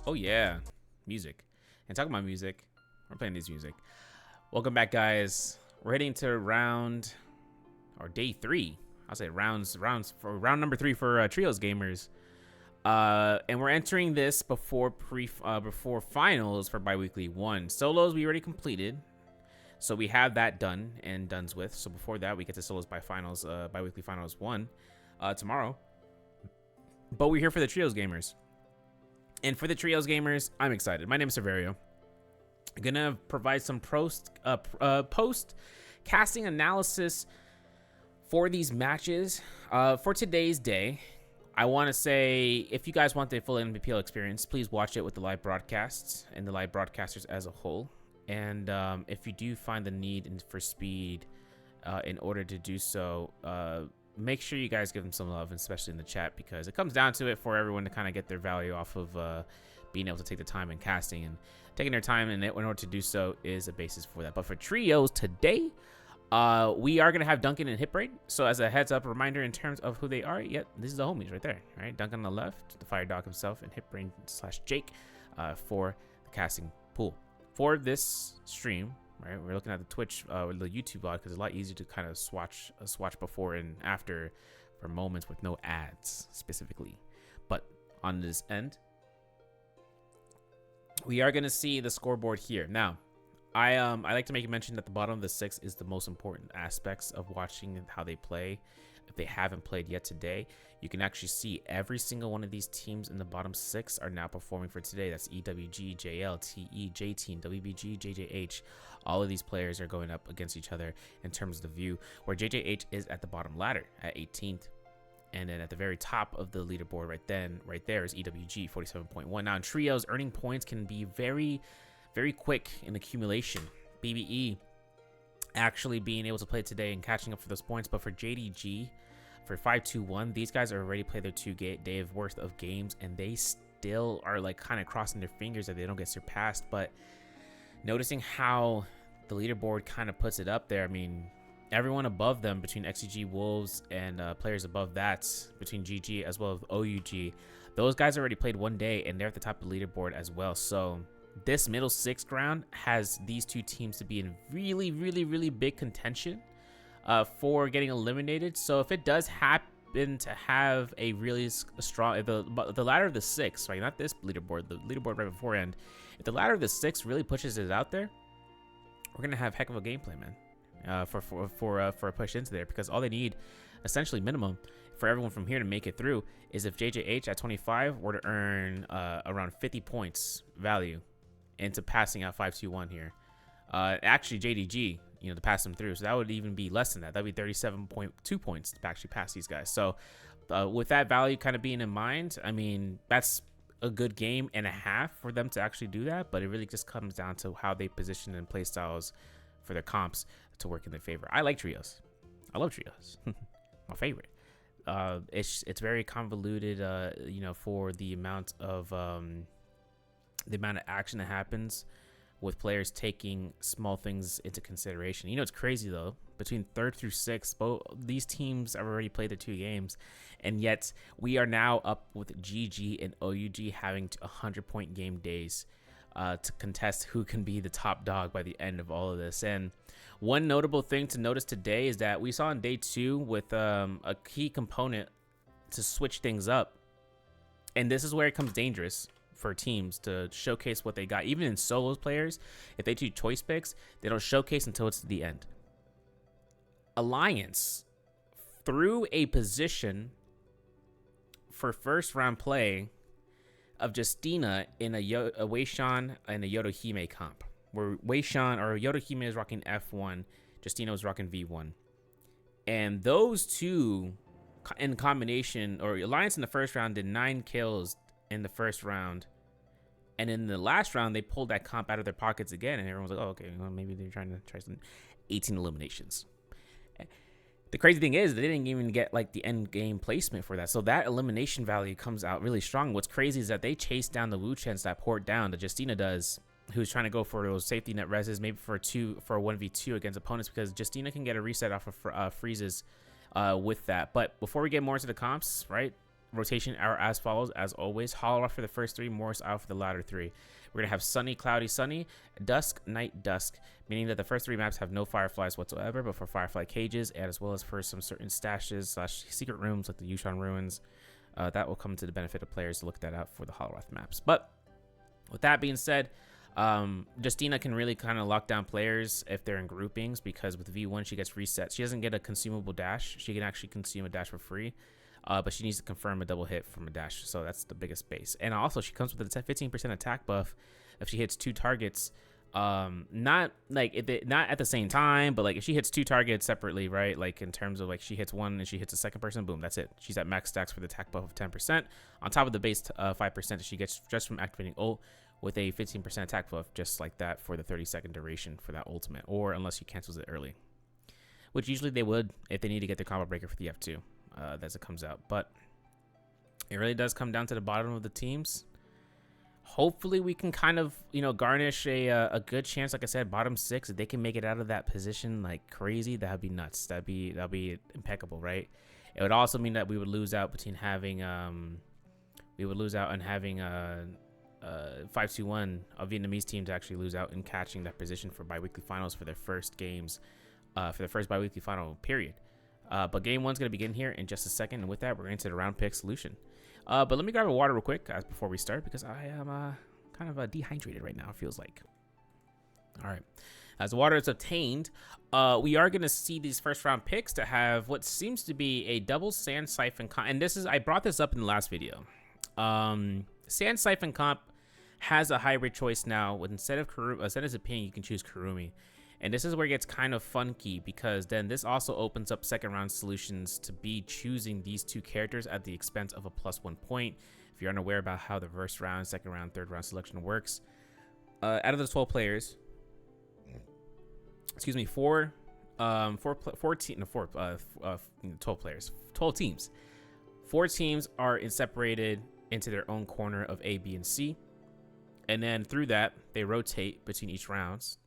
Oh yeah, music. And talking about music, we're playing this music. Welcome back, guys. We're heading to round or day 3. I'll say rounds for round number 3 for trios gamers. And we're entering this before before finals for biweekly 1. Solos we already completed, so we have that done and done's with. So before that, we get to solos by finals, biweekly finals 1 tomorrow. But we're here for the trios gamers. And for the trios gamers, I'm excited. My name is Severio. I'm gonna provide some post casting analysis for these matches. For today's day, I want to say, if you guys want the full NBPL experience, please watch it with the live broadcasts and the live broadcasters as a whole. And if you do find the need for speed in order to do so, make sure you guys give them some love, especially in the chat, because it comes down to it for everyone to kind of get their value off of being able to take the time in casting, and taking their time in order to do so is a basis for that. But for trios today, we are going to have Duncan and Hitbrain. So as a heads up reminder in terms of who they are, yep, this is the homies right there, right? Duncan on the left, the Fire Dog himself, and Hitbrain/Jake for the casting pool. For this stream, right, we're looking at the Twitch or the YouTube VOD because it's a lot easier to kind of swatch before and after for moments with no ads specifically. But on this end, we are going to see the scoreboard here. Now, I like to make a mention that the bottom of the 6 is the most important aspects of watching how they play. If they haven't played yet today, you can actually see every single one of these teams in the bottom 6 are now performing for today. That's EWG, JL, TE, J-Team, WBG, JJH. All of these players are going up against each other in terms of the view, where JJH is at the bottom ladder at 18th. And then at the very top of the leaderboard right there is EWG, 47.1. Now in trios, earning points can be very, very quick in accumulation. BBE actually being able to play today and catching up for those points. But for JDG, for 5-2-1, these guys already played their 2-day worth of games, and they still are like kind of crossing their fingers that they don't get surpassed. But noticing how the leaderboard kind of puts it up there, I mean, everyone above them between XCG, Wolves, and players above that between GG as well as OUG, those guys already played 1 day and they're at the top of the leaderboard as well. So this middle 6th round has these two teams to be in really, really, really big contention for getting eliminated. So if it does happen to have a really strong, the ladder of the 6, right, not this leaderboard, the leaderboard right beforehand, if the ladder of the 6 really pushes it out there, we're gonna have heck of a gameplay, man. For a push into there, because all they need, essentially minimum, for everyone from here to make it through is if JJH at 25 were to earn around 50 points value into passing out 5-2-1 here. Actually, JDG, to pass them through, so that would even be less than that. That'd be 37.2 points to actually pass these guys. So with that value kind of being in mind, I mean, that's a good game and a half for them to actually do that. But it really just comes down to how they position and play styles for their comps to work in their favor. I like trios. I love trios. My favorite. It's very convoluted, for the amount of action that happens with players taking small things into consideration. It's crazy though. Between 3rd through 6th, both these teams have already played their 2 games, and yet we are now up with GG and OUG having 100-point game days to contest who can be the top dog by the end of all of this. And one notable thing to notice today is that we saw in day 2 with a key component to switch things up, and this is where it comes dangerous for teams to showcase what they got. Even in solos players, if they do choice picks, they don't showcase until it's the end. Alliance threw a position for first round play of Justina in a Weishan and a Yodohime comp, where Weishan or Yodohime is rocking F1, Justina was rocking V1. And those two in combination, or Alliance in the first round did 9 kills in the first round. And in the last round, they pulled that comp out of their pockets again. And everyone was like, oh, okay, well, maybe they're trying to try some 18 eliminations. The crazy thing is they didn't even get like the end game placement for that. So that elimination value comes out really strong. What's crazy is that they chase down the Wu Chens that port down that Justina does, who's trying to go for those safety net reses, maybe for a 1v2 against opponents, because Justina can get a reset off of freezes with that. But before we get more into the comps, right, rotation are as follows, as always. Hollow for the first 3, Morris out for the latter 3. We're going to have sunny, cloudy, sunny, dusk, night, dusk, meaning that the first 3 maps have no fireflies whatsoever, but for firefly cages, and as well as for some certain stashes / secret rooms like the Yushan Ruins, that will come to the benefit of players to look that out for the Hollow maps. But with that being said, Justina can really kind of lock down players if they're in groupings, because with V1 she gets reset. She doesn't get a consumable dash. She can actually consume a dash for free, but she needs to confirm a double hit from a dash, so that's the biggest base. And also she comes with a 15% attack buff if she hits 2 targets, not at the same time, but like if she hits 2 targets separately, right, like in terms of like she hits one and she hits a second person, boom, that's it. She's at max stacks for the attack buff of 10% on top of the base 5% that she gets just from activating ult, with a 15% attack buff just like that for the 30-second duration for that ultimate, or unless she cancels it early, which usually they would if they need to get their combo breaker for the F2 as it comes out. But it really does come down to the bottom of the teams. Hopefully we can kind of, you know, garnish a good chance. Like I said, bottom 6, if they can make it out of that position like crazy, that'd be nuts. That'd be impeccable, right? It would also mean that we would lose out between having 5-2-1, a Vietnamese team to actually lose out in catching that position for biweekly finals for their first games, for the first biweekly final period. But game 1's going to begin here in just a second, and with that, we're into the round pick solution. But let me grab a water real quick, guys, before we start, because I am kind of dehydrated right now, it feels like. All right. As water is obtained, we are going to see these first round picks to have what seems to be a double Sand Siphon comp. And I brought this up in the last video. Sand Siphon comp has a hybrid choice now. With instead of Ziping, you can choose Kurumi. And this is where it gets kind of funky, because then this also opens up second round solutions to be choosing these 2 characters at the expense of a +1 point. If you're unaware about how the first round, second round, third round selection works, out of the 12 players, 12 players, 12 teams. 4 teams are separated into their own corner of A, B, and C. And then through that, they rotate between each rounds,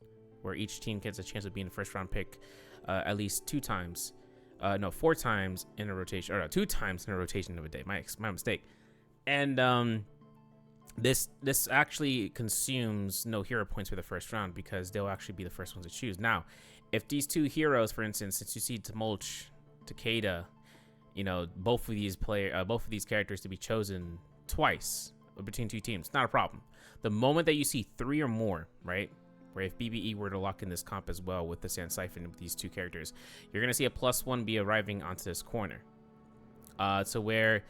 where each team gets a chance of being the first round pick at least 4 times in a rotation, or 2 times in a rotation of a day. My mistake. And this actually consumes no hero points for the first round, because they'll actually be the first ones to choose. Now, if these 2 heroes, for instance, since you see Tamolch, Takeda, you know, both of these characters to be chosen twice between 2 teams, not a problem. The moment that you see 3 or more, right, where if BBE were to lock in this comp as well with the Sand Siphon with these 2 characters, you're going to see a +1 be arriving onto this corner. So where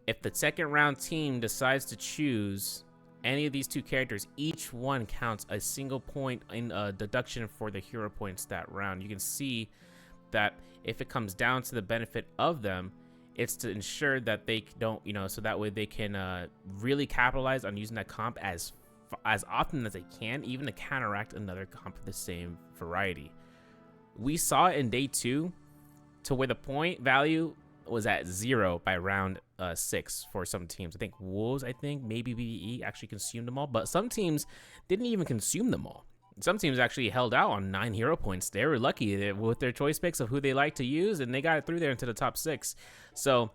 if the second round team decides to choose any of these 2 characters, each one counts a single point in deduction for the hero points that round. You can see that if it comes down to the benefit of them, it's to ensure that they don't, you know, so that way they can really capitalize on using that comp as often as they can, even to counteract another comp of the same variety. We saw it in day 2 to where the point value was at 0 by round 6 for some teams. I think Wolves, maybe BBE actually consumed them all, but some teams didn't even consume them all. Some teams actually held out on 9 hero points. They were lucky with their choice picks of who they like to use, and they got it through there into the top 6. So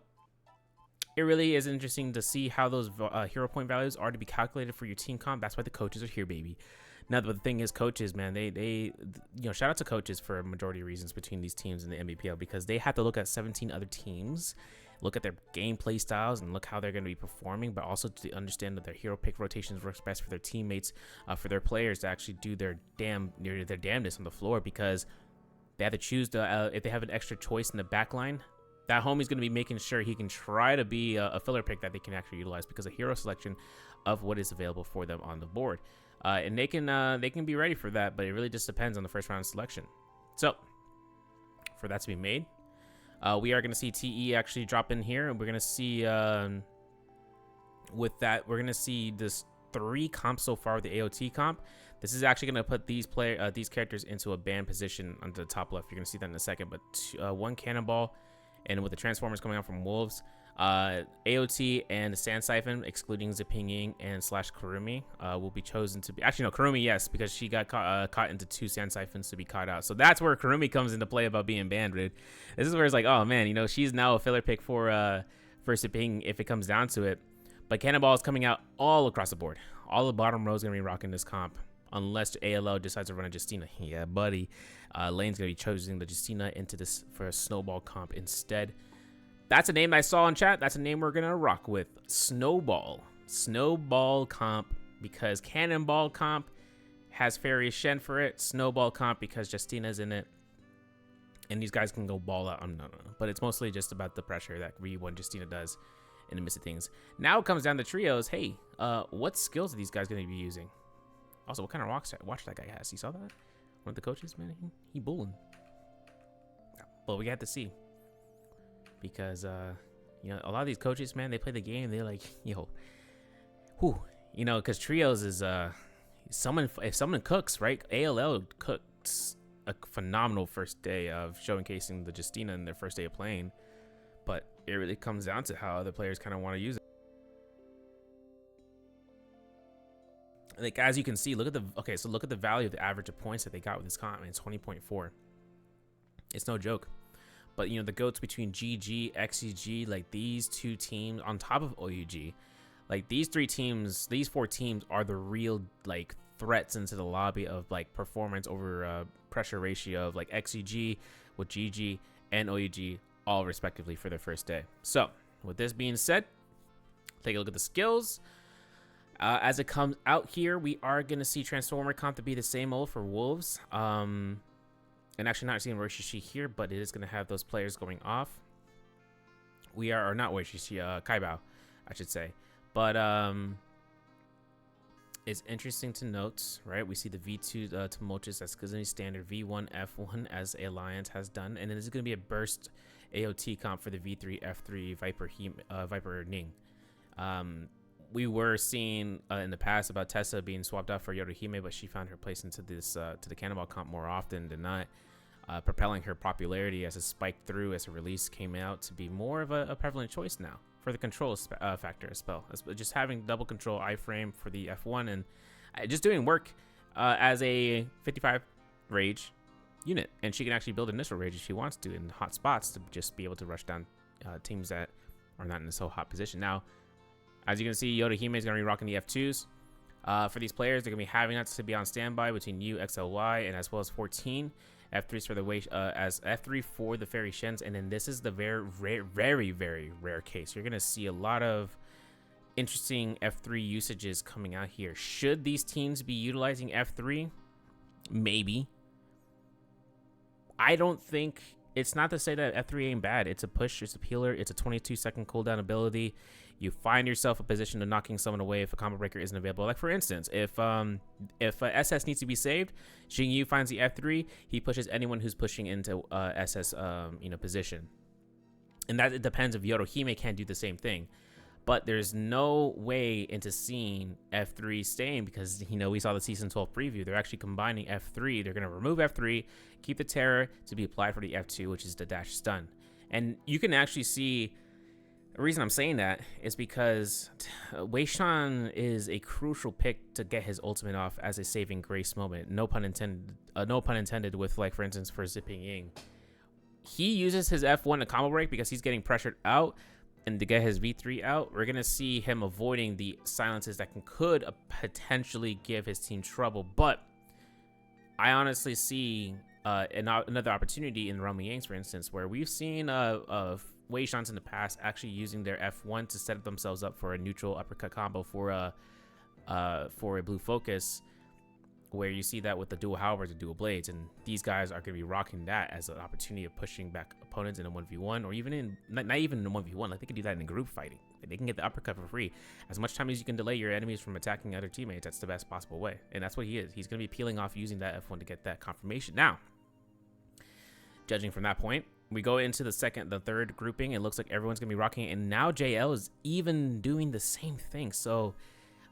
it really is interesting to see how those hero point values are to be calculated for your team comp. That's why the coaches are here, baby. Now, the thing is, coaches, man, they shout out to coaches for a majority of reasons between these teams in the NBPL, because they have to look at 17 other teams, look at their gameplay styles, and look how they're going to be performing, but also to understand that their hero pick rotations works best for their teammates, for their players to actually do their damnness on the floor, because they have to choose if they have an extra choice in the back line, that homie's going to be making sure he can try to be a filler pick that they can actually utilize, because of hero selection of what is available for them on the board. And they can be ready for that, but it really just depends on the first round selection. So for that to be made, we are going to see TE actually drop in here, and we're going to see with that, we're going to see this 3 comps so far with the AOT comp. This is actually going to put these characters into a ban position on the top left. You're going to see that in a second, but 1 cannonball, and with the transformers coming out from Wolves, AOT and Sand Siphon, excluding Ziping Ying and /Kurumi, will be chosen to be. Actually, no, Kurumi, yes, because she got caught into 2 Sand Siphons to be caught out. So that's where Kurumi comes into play about being banned, dude. This is where it's like, oh man, she's now a filler pick for for Siping if it comes down to it. But Cannonball is coming out all across the board. All the bottom rows going to be rocking this comp. Unless ALO decides to run a Justina. Yeah, buddy. Lane's going to be choosing the Justina into this for a Snowball comp instead. That's a name I saw in chat. That's a name we're going to rock with. Snowball. Snowball comp because Cannonball comp has Fairy Shen for it. Snowball comp because Justina's in it. And these guys can go ball out. No. But it's mostly just about the pressure that V1 Justina does in the midst of things. Now it comes down to trios. Hey, what skills are these guys going to be using? Also, what kind of watch that guy has? You saw that? One of the coaches, man, he bulling. But we got to see. Because, you know, a lot of these coaches, man, they play the game. They're like, yo, whew. You know, because trios is, if someone cooks, right? ALL cooks a phenomenal first day of showcasing the Justina in their first day of playing. But it really comes down to how other players kind of want to use it. Like, as you can see, look at the value of the average of points that they got with this comp. I mean, it's 20.4. It's no joke. But, you know, the goats between GG, XEG, like these two teams on top of OUG, like these four teams are the real, like, threats into the lobby of, like, performance over pressure ratio of, like, XEG with GG and OUG, all respectively for their first day. So, with this being said, take a look at the skills. As it comes out here, we are going to see Transformer comp to be the same old for Wolves. And actually not seeing Roishishi here, but it is going to have those players going off. We are, or not Roishishi, Kaibao, I should say. But it's interesting to note, right? We see the V2 Tumultuous as Kazuni standard, V1 F1 as Alliance has done. And then this is going to be a burst AOT comp for the V3 F3 Viper Ning. We were seeing in the past about Tessa being swapped out for Yorihime, but she found her place into this to the Cannonball comp more often than not, propelling her popularity as it spiked through as her release came out to be more of a prevalent choice now for the control factor as well. Just having double control iframe for the F1 and just doing work as a 55 rage unit, and she can actually build initial rage if she wants to in hot spots to just be able to rush down teams that are not in a so hot position. Now, as you can see, Yorihime is going to be rocking the F2s. For these players, they're going to be having that to be on standby between U, XLY, and as well as 14. F3s for the way as F3 for the Fairy Shens. And then this is the very rare case. You're going to see a lot of interesting F3 usages coming out here. Should these teams be utilizing F3? Maybe. I don't think... It's not to say that F3 ain't bad. It's a push, it's a peeler, it's a 22-second cooldown ability. You find yourself a position to knocking someone away if a combo breaker isn't available. Like, for instance, if SS needs to be saved, Xingyu finds the F3, he pushes anyone who's pushing into SS position. And that it depends if Yorihime can't do the same thing. But there's no way into seeing F3 staying because, you know, we saw the Season 12 preview. They're actually combining F3. They're going to remove F3, keep the Terror to be applied for the F2, which is the dash stun. And you can actually see, the reason I'm saying that is because Wei Shan is a crucial pick to get his ultimate off as a saving grace moment. No pun intended with, like, for instance, for Zipping Ying. He uses his F1 to combo break because he's getting pressured out. And to get his V3 out, we're going to see him avoiding the silences that could potentially give his team trouble. But I honestly see another opportunity in Romy Yangs, for instance, where we've seen Wei Shans in the past actually using their F1 to set themselves up for a neutral uppercut combo for a blue focus, where you see that with the dual halberds and dual blades, and these guys are going to be rocking that as an opportunity of pushing back opponents in a 1v1, or even in not even in a 1v1. Like, they can do that in group fighting. They can get the uppercut for free. As much time as you can delay your enemies from attacking other teammates, that's the best possible way, and that's what he is. He's going to be peeling off using that F1 to get that confirmation. Now, judging from that point, we go into the third grouping. It looks like everyone's going to be rocking it, and now JL is even doing the same thing. So,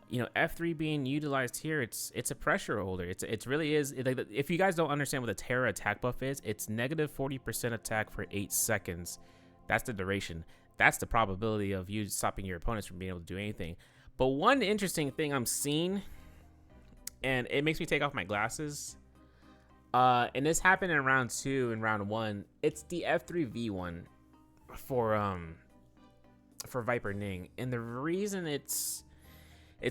you know, F3 being utilized here, it's a pressure holder. It really is. If you guys don't understand what the Terra attack buff is, it's negative 40% attack for 8 seconds. That's the duration. That's the probability of you stopping your opponents from being able to do anything. But one interesting thing I'm seeing, and it makes me take off my glasses, and this happened in round 2 and round 1. It's the F3 V1 for for Viper Ning, and the reason it's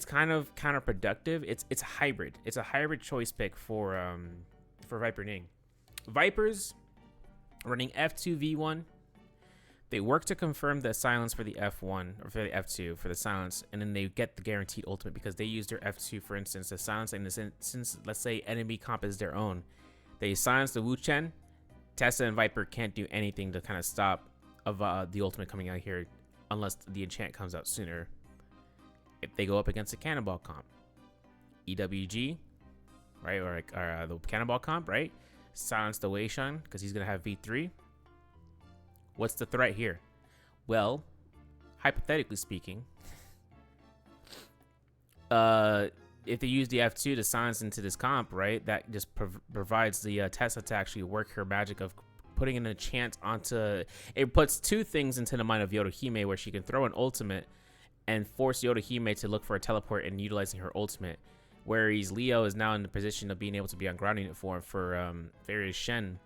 kind of counterproductive. It's a hybrid. It's a hybrid choice pick for Viper Ning. Vipers running F2 V1. They work to confirm the silence for the F1 or for the F2 for the silence, and then they get the guaranteed ultimate because they use their F2, for instance, to silence. And since let's say enemy comp is their own, they silence the Wu Chen. Tessa and Viper can't do anything to kind of stop of the ultimate coming out here unless the enchant comes out sooner. If they go up against the Cannonball comp, EWG, right, or the Cannonball comp, right, silence the Wei Shan because he's gonna have V3. What's the threat here? Well, hypothetically speaking, if they use the F2 to silence into this comp, right, that just provides the Tessa to actually work her magic of putting an enchant onto. It puts two things into the mind of Yodohime where she can throw an ultimate and force Yodohime to look for a teleport and utilizing her ultimate. Whereas Leo is now in the position of being able to be on ground unit form for various Shen,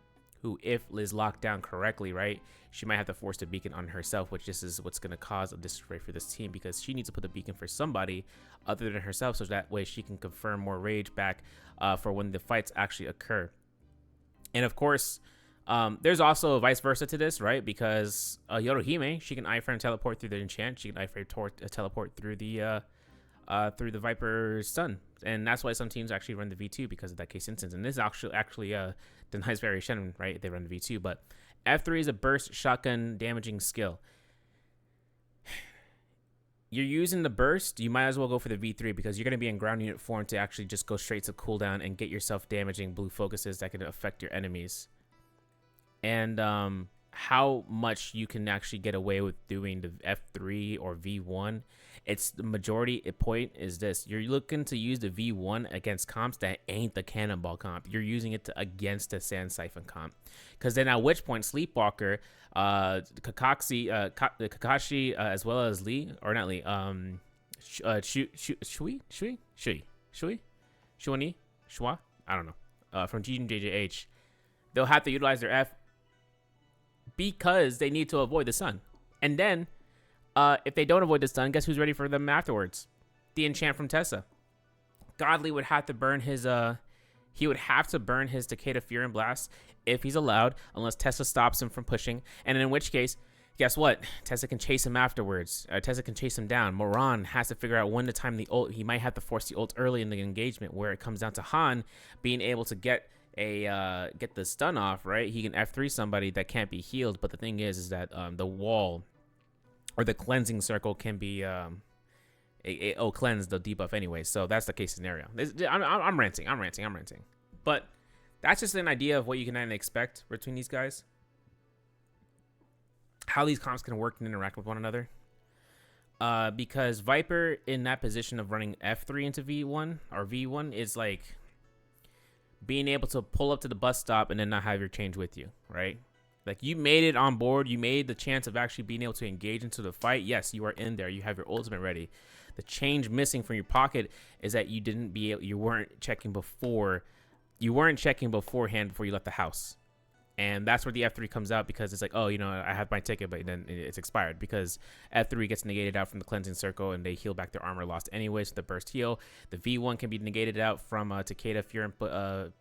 who, if is locked down correctly, right, she might have to force the beacon on herself, which this is what's going to cause a disarray for this team because she needs to put the beacon for somebody other than herself, so that way she can confirm more rage back for when the fights actually occur. And of course, there's also vice versa to this, right? Because Yodohime, she can iframe teleport through the enchant, she can iframe teleport through the Viper stun, and that's why some teams actually run the V2 because of that case instance. And this actually denies variation, right? They run the V2, but F3 is a burst shotgun damaging skill. You're using the burst, you might as well go for the V3 because you're going to be in ground unit form to actually just go straight to cooldown and get yourself damaging blue focuses that can affect your enemies. And how much you can actually get away with doing the F3 or V1, it's the majority point is this: you're looking to use the V1 against comps that ain't the Cannonball comp. You're using it against the Sand Siphon comp, because then at which point Sleepwalker, Kakashi, as well as Lee, or not Lee, Shua, I don't know, from GJJH, they'll have to utilize their F because they need to avoid the sun. And then if they don't avoid the stun, guess who's ready for them afterwards? The enchant from Tessa. Godly would have to burn his he would have to burn his Takeda Fear and Blast if he's allowed, unless Tessa stops him from pushing. And in which case, guess what? Tessa can chase him afterwards. Tessa can chase him down. Moran has to figure out when to time the ult. He might have to force the ult early in the engagement, where it comes down to Han being able to get the stun off, right? He can F3 somebody that can't be healed, but the thing is that the wall or the cleansing circle can be cleanse the debuff anyway. So that's the case scenario. I'm ranting. But that's just an idea of what you can expect between these guys. How these comps can work and interact with one another. Because Viper in that position of running F3 into V1 or V1 is like being able to pull up to the bus stop and then not have your change with you, right? Like, you made it on board. You made the chance of actually being able to engage into the fight. Yes, you are in there. You have your ultimate ready. The change missing from your pocket is that you weren't checking beforehand before you left the house. And that's where the F3 comes out, because it's like, oh, you know, I have my ticket, but then it's expired, because F3 gets negated out from the cleansing circle and they heal back their armor lost anyway, so the burst heal. The V1 can be negated out from Takeda Fear and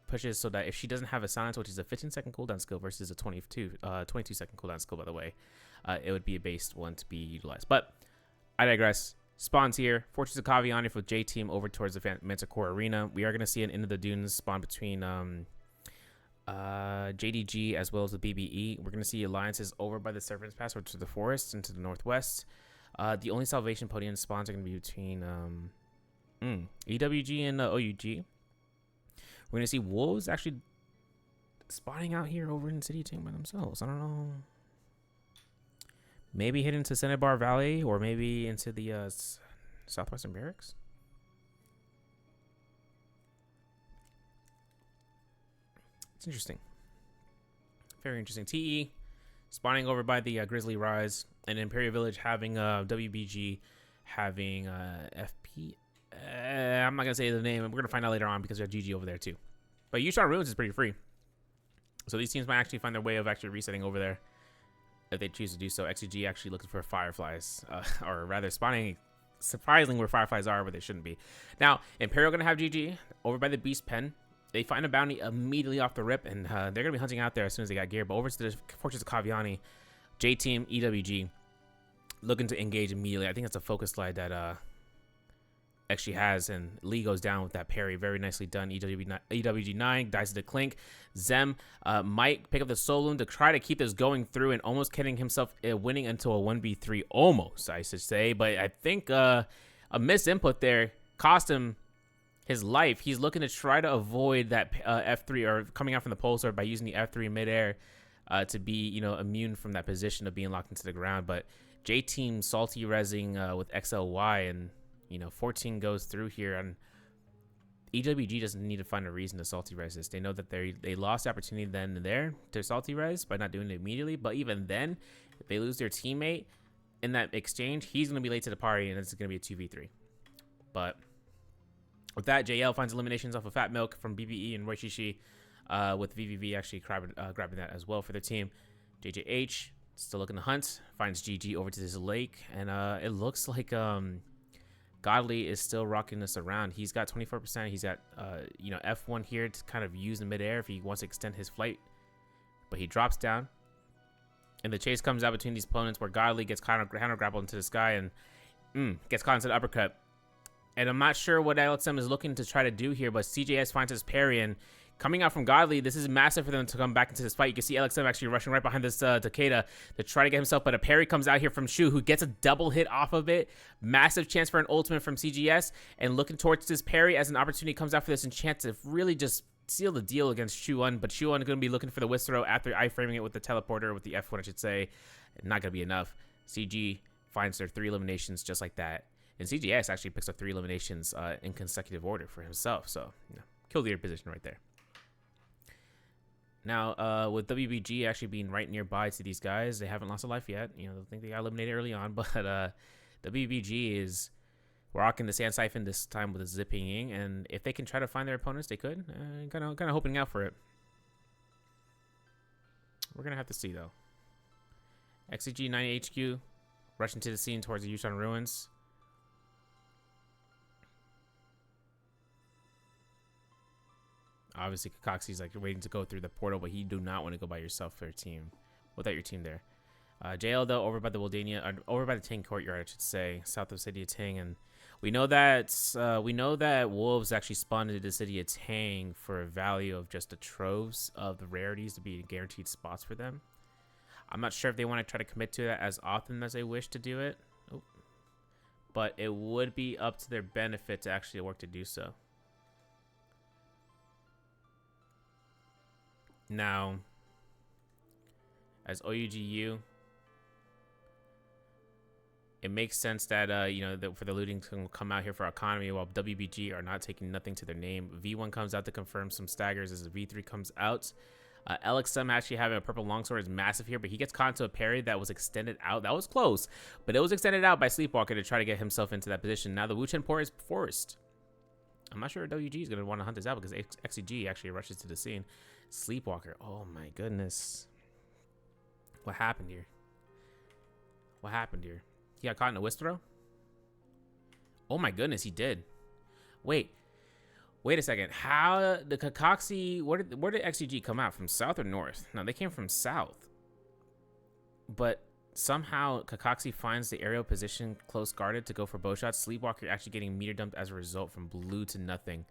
pushes, so that if she doesn't have a silence, which is a 15-second cooldown skill versus a 22-second cooldown skill, by the way, it would be a based one to be utilized. But I digress. Spawns here. Fortress of Kaviani with J Team over towards the Manticore Arena. We are going to see an Into the Dunes spawn between JDG as well as the BBE. We're going to see alliances over by the Serpent's Pass or to the forest and to the northwest. The only Salvation Podium spawns are going to be between EWG and OUG. We're going to see Wolves actually spawning out here over in City Team by themselves. I don't know. Maybe hit into Cinnabar Valley or maybe into the Southwestern Barracks. It's interesting. Very interesting. TE spawning over by the Grizzly Rise, and Imperial Village having WBG having FP. I'm not going to say the name. We're going to find out later on because we have GG over there too. But Yushan Ruins is pretty free. So these teams might actually find their way of actually resetting over there if they choose to do so. XCG actually looking for fireflies, or rather spawning surprisingly where fireflies are, but they shouldn't be. Now, Imperial going to have GG over by the Beast Pen. They find a bounty immediately off the rip, and they're going to be hunting out there as soon as they got gear. But over to the Fortress of Kaviani, J-Team, EWG, looking to engage immediately. I think that's a focus slide that actually has, and Lee goes down with that parry. Very nicely done. EWG9 dies to the Clink. Zem might pick up the Soloon to try to keep this going through, and almost getting himself winning into a 1v3 almost, I should say. But I think a missed input there cost him his life. He's looking to try to avoid that F3 or coming out from the pole sword by using the F3 midair to be, you know, immune from that position of being locked into the ground. But J-Team salty resing with XLY, and you know, 14 goes through here, and EWG doesn't need to find a reason to salty res this. They know that they lost the opportunity then and there to salty res by not doing it immediately. But even then, if they lose their teammate in that exchange, he's going to be late to the party, and it's going to be a 2v3. But with that, JL finds eliminations off of Fat Milk from BBE and Roishishi, with VVV actually grabbing that as well for their team. JJH still looking to hunt, finds GG over to this lake, and it looks like Godly is still rocking this around. He's got 24%. He's got you know, F1 here to kind of use in midair if he wants to extend his flight, but he drops down, and the chase comes out between these opponents where Godly gets counter grappled into the sky and gets caught into the uppercut. And I'm not sure what LXM is looking to try to do here, but CJS finds his parry, and coming out from Godly, this is massive for them to come back into this fight. You can see LXM actually rushing right behind this Takeda to try to get himself, but a parry comes out here from Shu, who gets a double hit off of it. Massive chance for an ultimate from CGS, and looking towards this parry as an opportunity comes out for this and chance to really just seal the deal against Shuan. But Shuan is going to be looking for the whisk throw after iframing it with the teleporter, with the F1, I should say. Not going to be enough. CG finds their 3 eliminations just like that. And CGS actually picks up 3 eliminations in consecutive order for himself. So, you know, kill leader position right there. Now, with WBG actually being right nearby to these guys, they haven't lost a life yet. You know, I think they got eliminated early on, but WBG is rocking the Sand Siphon this time with a zipping, and if they can try to find their opponents, they could. Kind of hoping out for it. We're gonna have to see though. XCG 90 HQ rushing to the scene towards the Yushan ruins. Obviously, Kakaxi's like waiting to go through the portal, but he do not want to go by yourself for a team without your team there. JL though over by the Wildania, over by the Tang courtyard, I should say, south of City of Tang, and we know that wolves actually spawned into the City of Tang for a value of just the troves of the rarities to be guaranteed spots for them. I'm not sure if they want to try to commit to that as often as they wish to do it, but it would be up to their benefit to actually work to do so. Now, as OUGU, it makes sense that you know, for the looting to come out here for economy, while WBG are not taking nothing to their name. V1 comes out to confirm some staggers as the V3 comes out. LXM actually having a purple longsword is massive here, but he gets caught into a parry that was extended out. That was close, but it was extended out by Sleepwalker to try to get himself into that position. Now the Wuchen port is forced. I'm not sure WG is going to want to hunt this out because XCG actually rushes to the scene. Sleepwalker. Oh my goodness. What happened here? What happened here? He got caught in a whisk throw? Oh my goodness, he did. Wait a second. How the Kakaxi, where did XCG come out? From south or north? No, they came from south. But somehow Kakaxi finds the aerial position close guarded to go for bow shots. Sleepwalker actually getting meter dumped as a result from blue to nothing.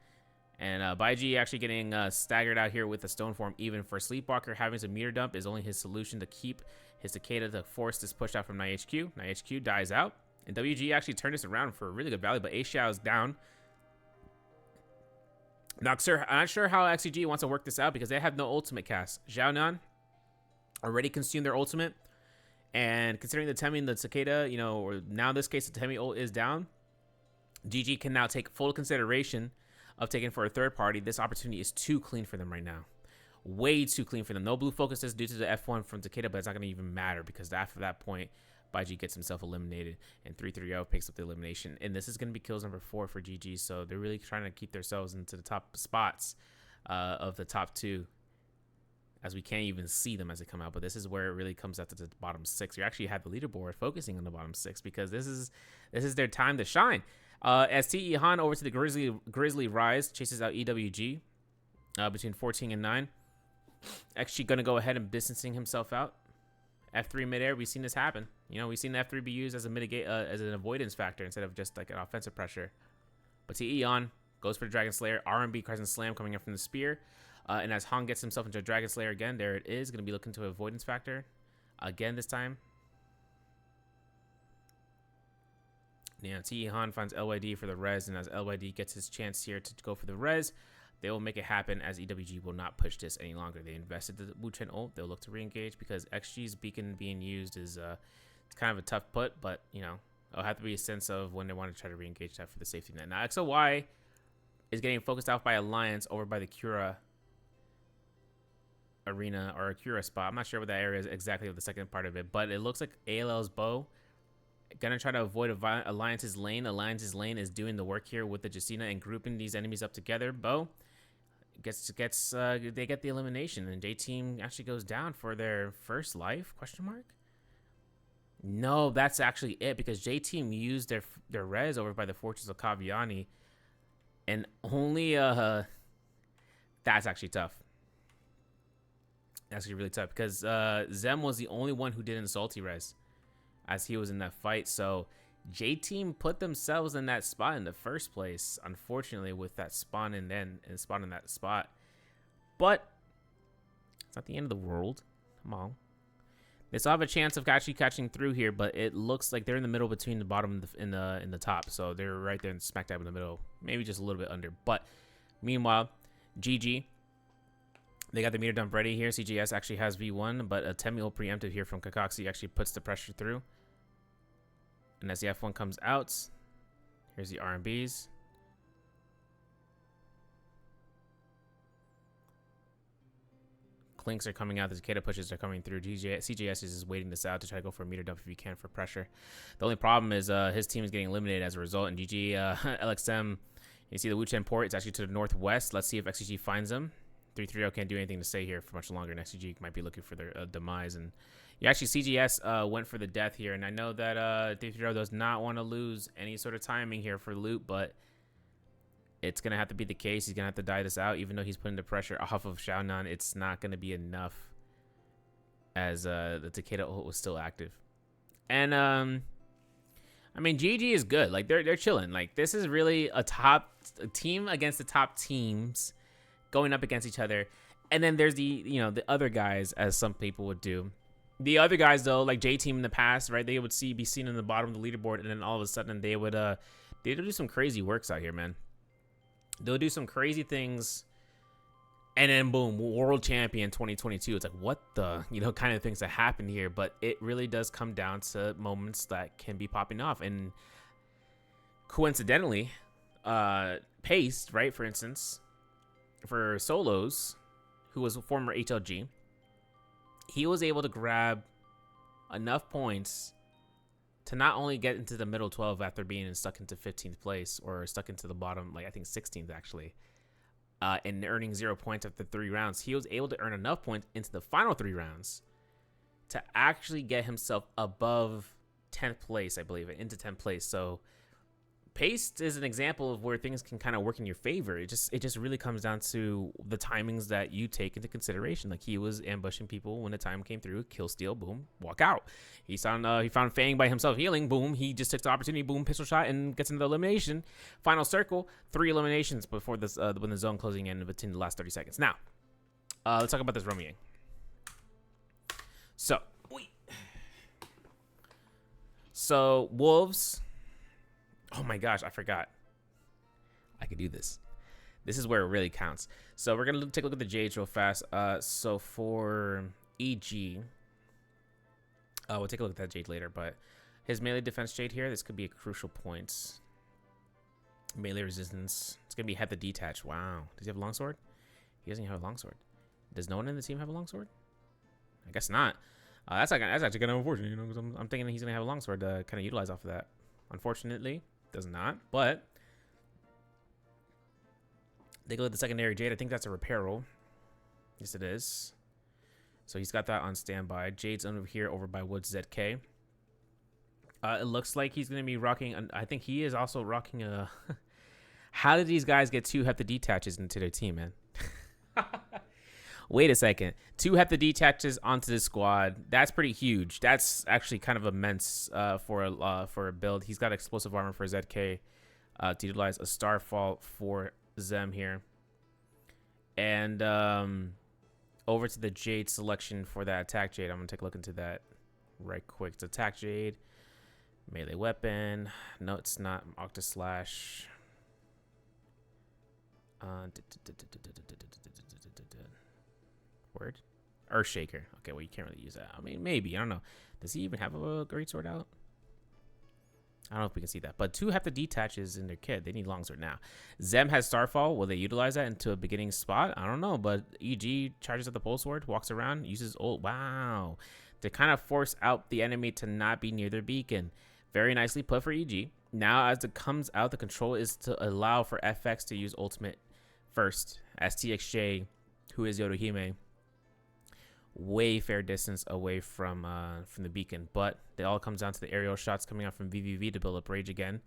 And Baiji actually getting staggered out here with the stone form. Even for Sleepwalker, having some meter dump is only his solution to keep his Takeda to force this push out from NiHQ. NiHQ dies out. And WG actually turned this around for a really good value, but A Xiao is down. I'm not sure how XCG wants to work this out because they have no ultimate cast. Xiaonan already consumed their ultimate. And considering the Temi and the Takeda, you know, or now in this case the Temi ult is down, GG can now take full consideration of taking for a third party. This opportunity is too clean for them right now. Way too clean for them. No blue focuses due to the F1 from Takeda, but it's not going to even matter because after that point, Baiji gets himself eliminated and 3-3-0 picks up the elimination. And this is going to be kills number 4 for GG, so they're really trying to keep themselves into the top spots of the top 2 as we can't even see them as they come out. But this is where it really comes out to the bottom 6. You actually have the leaderboard focusing on the bottom 6 because this is their time to shine. As T.E. Han over to the Grizzly Rise chases out EWG between 14 and 9. Actually going to go ahead and distancing himself out. F3 midair, we've seen this happen. You know, we've seen F3 be used as a as an avoidance factor instead of just like an offensive pressure. But T.E. on goes for the Dragon Slayer. R&B Crescent Slam coming in from the spear. And as Han gets himself into a Dragon Slayer again, there it is. Going to be looking to avoidance factor again this time. Yeah, T.E. Han finds LYD for the res, and as LYD gets his chance here to go for the res, they will make it happen as EWG will not push this any longer. They invested the Wu Chen ult. They'll look to re-engage because XG's beacon being used is it's kind of a tough put, but, you know, it'll have to be a sense of when they want to try to re-engage that for the safety net. Now, XOY is getting focused out by Alliance over by the Cura arena or a Cura spot. I'm not sure what that area is exactly of the second part of it, but it looks like ALL's bow gonna try to avoid Alliance's lane. Alliance's lane is doing the work here with the Justina and grouping these enemies up together. Bo they get the elimination, and J Team actually goes down for their first life? Question mark. No, that's actually it because J Team used their res over by the Fortress of Kaviani, and only that's actually tough. That's actually really tough because Zem was the only one who didn't salty res as he was in that fight. So J Team put themselves in that spot in the first place, unfortunately, with that spawn and spawn in that spot. But it's not the end of the world. Come on. They still have a chance of actually catching through here, but it looks like they're in the middle between the bottom and the top. So they're right there and smack dab in the middle, maybe just a little bit under. But meanwhile, GG. They got the meter dump ready here. CGS actually has V1, but a Temul preemptive here from Kakaxi actually puts the pressure through. And as the F1 comes out, here's the R&Bs. Clinks are coming out. The Takeda pushes are coming through. CGS is just waiting this out to try to go for a meter dump if he can for pressure. The only problem is his team is getting eliminated as a result. And GG LXM, you see the Wuchen port. It's actually to the northwest. Let's see if XCG finds him. 330 can't do anything to stay here for much longer, and XCG might be looking for their demise. And yeah, actually, CGS went for the death here, and I know that 330 does not want to lose any sort of timing here for loot, but it's going to have to be the case. He's going to have to die this out, even though he's putting the pressure off of Xiaonan. It's not going to be enough as the Takeda ult was still active. And, I mean, GG is good. Like, they're chilling. Like, this is really a team against the top teams going up against each other. And then there's the other guys, as some people would do. The other guys, though, like J Team in the past, right? They would be seen in the bottom of the leaderboard, and then all of a sudden they would do some crazy works out here, man. They'll do some crazy things, and then boom, world champion 2022. It's like, what the kind of things that happen here. But it really does come down to moments that can be popping off. And coincidentally, Paste, right, for instance, for Solos, who was a former HLG, he was able to grab enough points to not only get into the middle 12 after being stuck into 15th place, or stuck into the bottom, like I think 16th actually, and earning 0 points after 3 rounds. He was able to earn enough points into the final 3 rounds to actually get himself above 10th place, I believe, into 10th place. So Paste is an example of where things can kind of work in your favor. It just really comes down to the timings that you take into consideration. Like, he was ambushing people when the time came through, kill steal, boom, walk out. He found Fang by himself healing, boom. He just took the opportunity, boom, pistol shot, and gets into the elimination. Final circle, 3 eliminations before this when the zone closing in within the last 30 seconds. Now, let's talk about this Romy Yang. So Wolves. Oh my gosh, I forgot. I could do this. This is where it really counts. So we're going to take a look at the Jades real fast. So for EG, we'll take a look at that Jade later, but his melee defense Jade here, this could be a crucial point. Melee resistance. It's going to be head to detach. Wow. Does he have a longsword? He doesn't have a longsword. Does no one in the team have a longsword? I guess not. That's actually kind of unfortunate, because I'm thinking he's going to have a longsword to kind of utilize off of that. Unfortunately, does not, but they go to the secondary Jade. I think that's a repair roll. Yes, it is. So he's got that on standby. Jade's over here over by Woods ZK. It looks like he's going to be rocking. I think he is also rocking a. How did these guys get 2 Hepta detaches into their team, man? Wait a second. 2 Hepta detaches onto this squad. That's pretty huge. That's actually kind of immense for a build. He's got explosive armor for ZK to utilize a Starfall for Zem here. And over to the Jade selection for that attack Jade. I'm going to take a look into that right quick. It's attack Jade. Melee weapon. No, it's not. Octa Slash. Word? Earthshaker. Okay, well, you can't really use that. I mean, maybe. I don't know. Does he even have a great sword out? I don't know if we can see that. But 2 have to detaches in their kit. They need longsword now. Zem has Starfall. Will they utilize that into a beginning spot? I don't know. But EG charges at the pole sword, walks around, uses ult. Wow. To kind of force out the enemy to not be near their beacon. Very nicely put for EG. Now, as it comes out, the control is to allow for FX to use ultimate first. As TXJ, who is Yodohime, way fair distance away from the beacon, but it all comes down to the aerial shots coming out from VVV to build up rage again.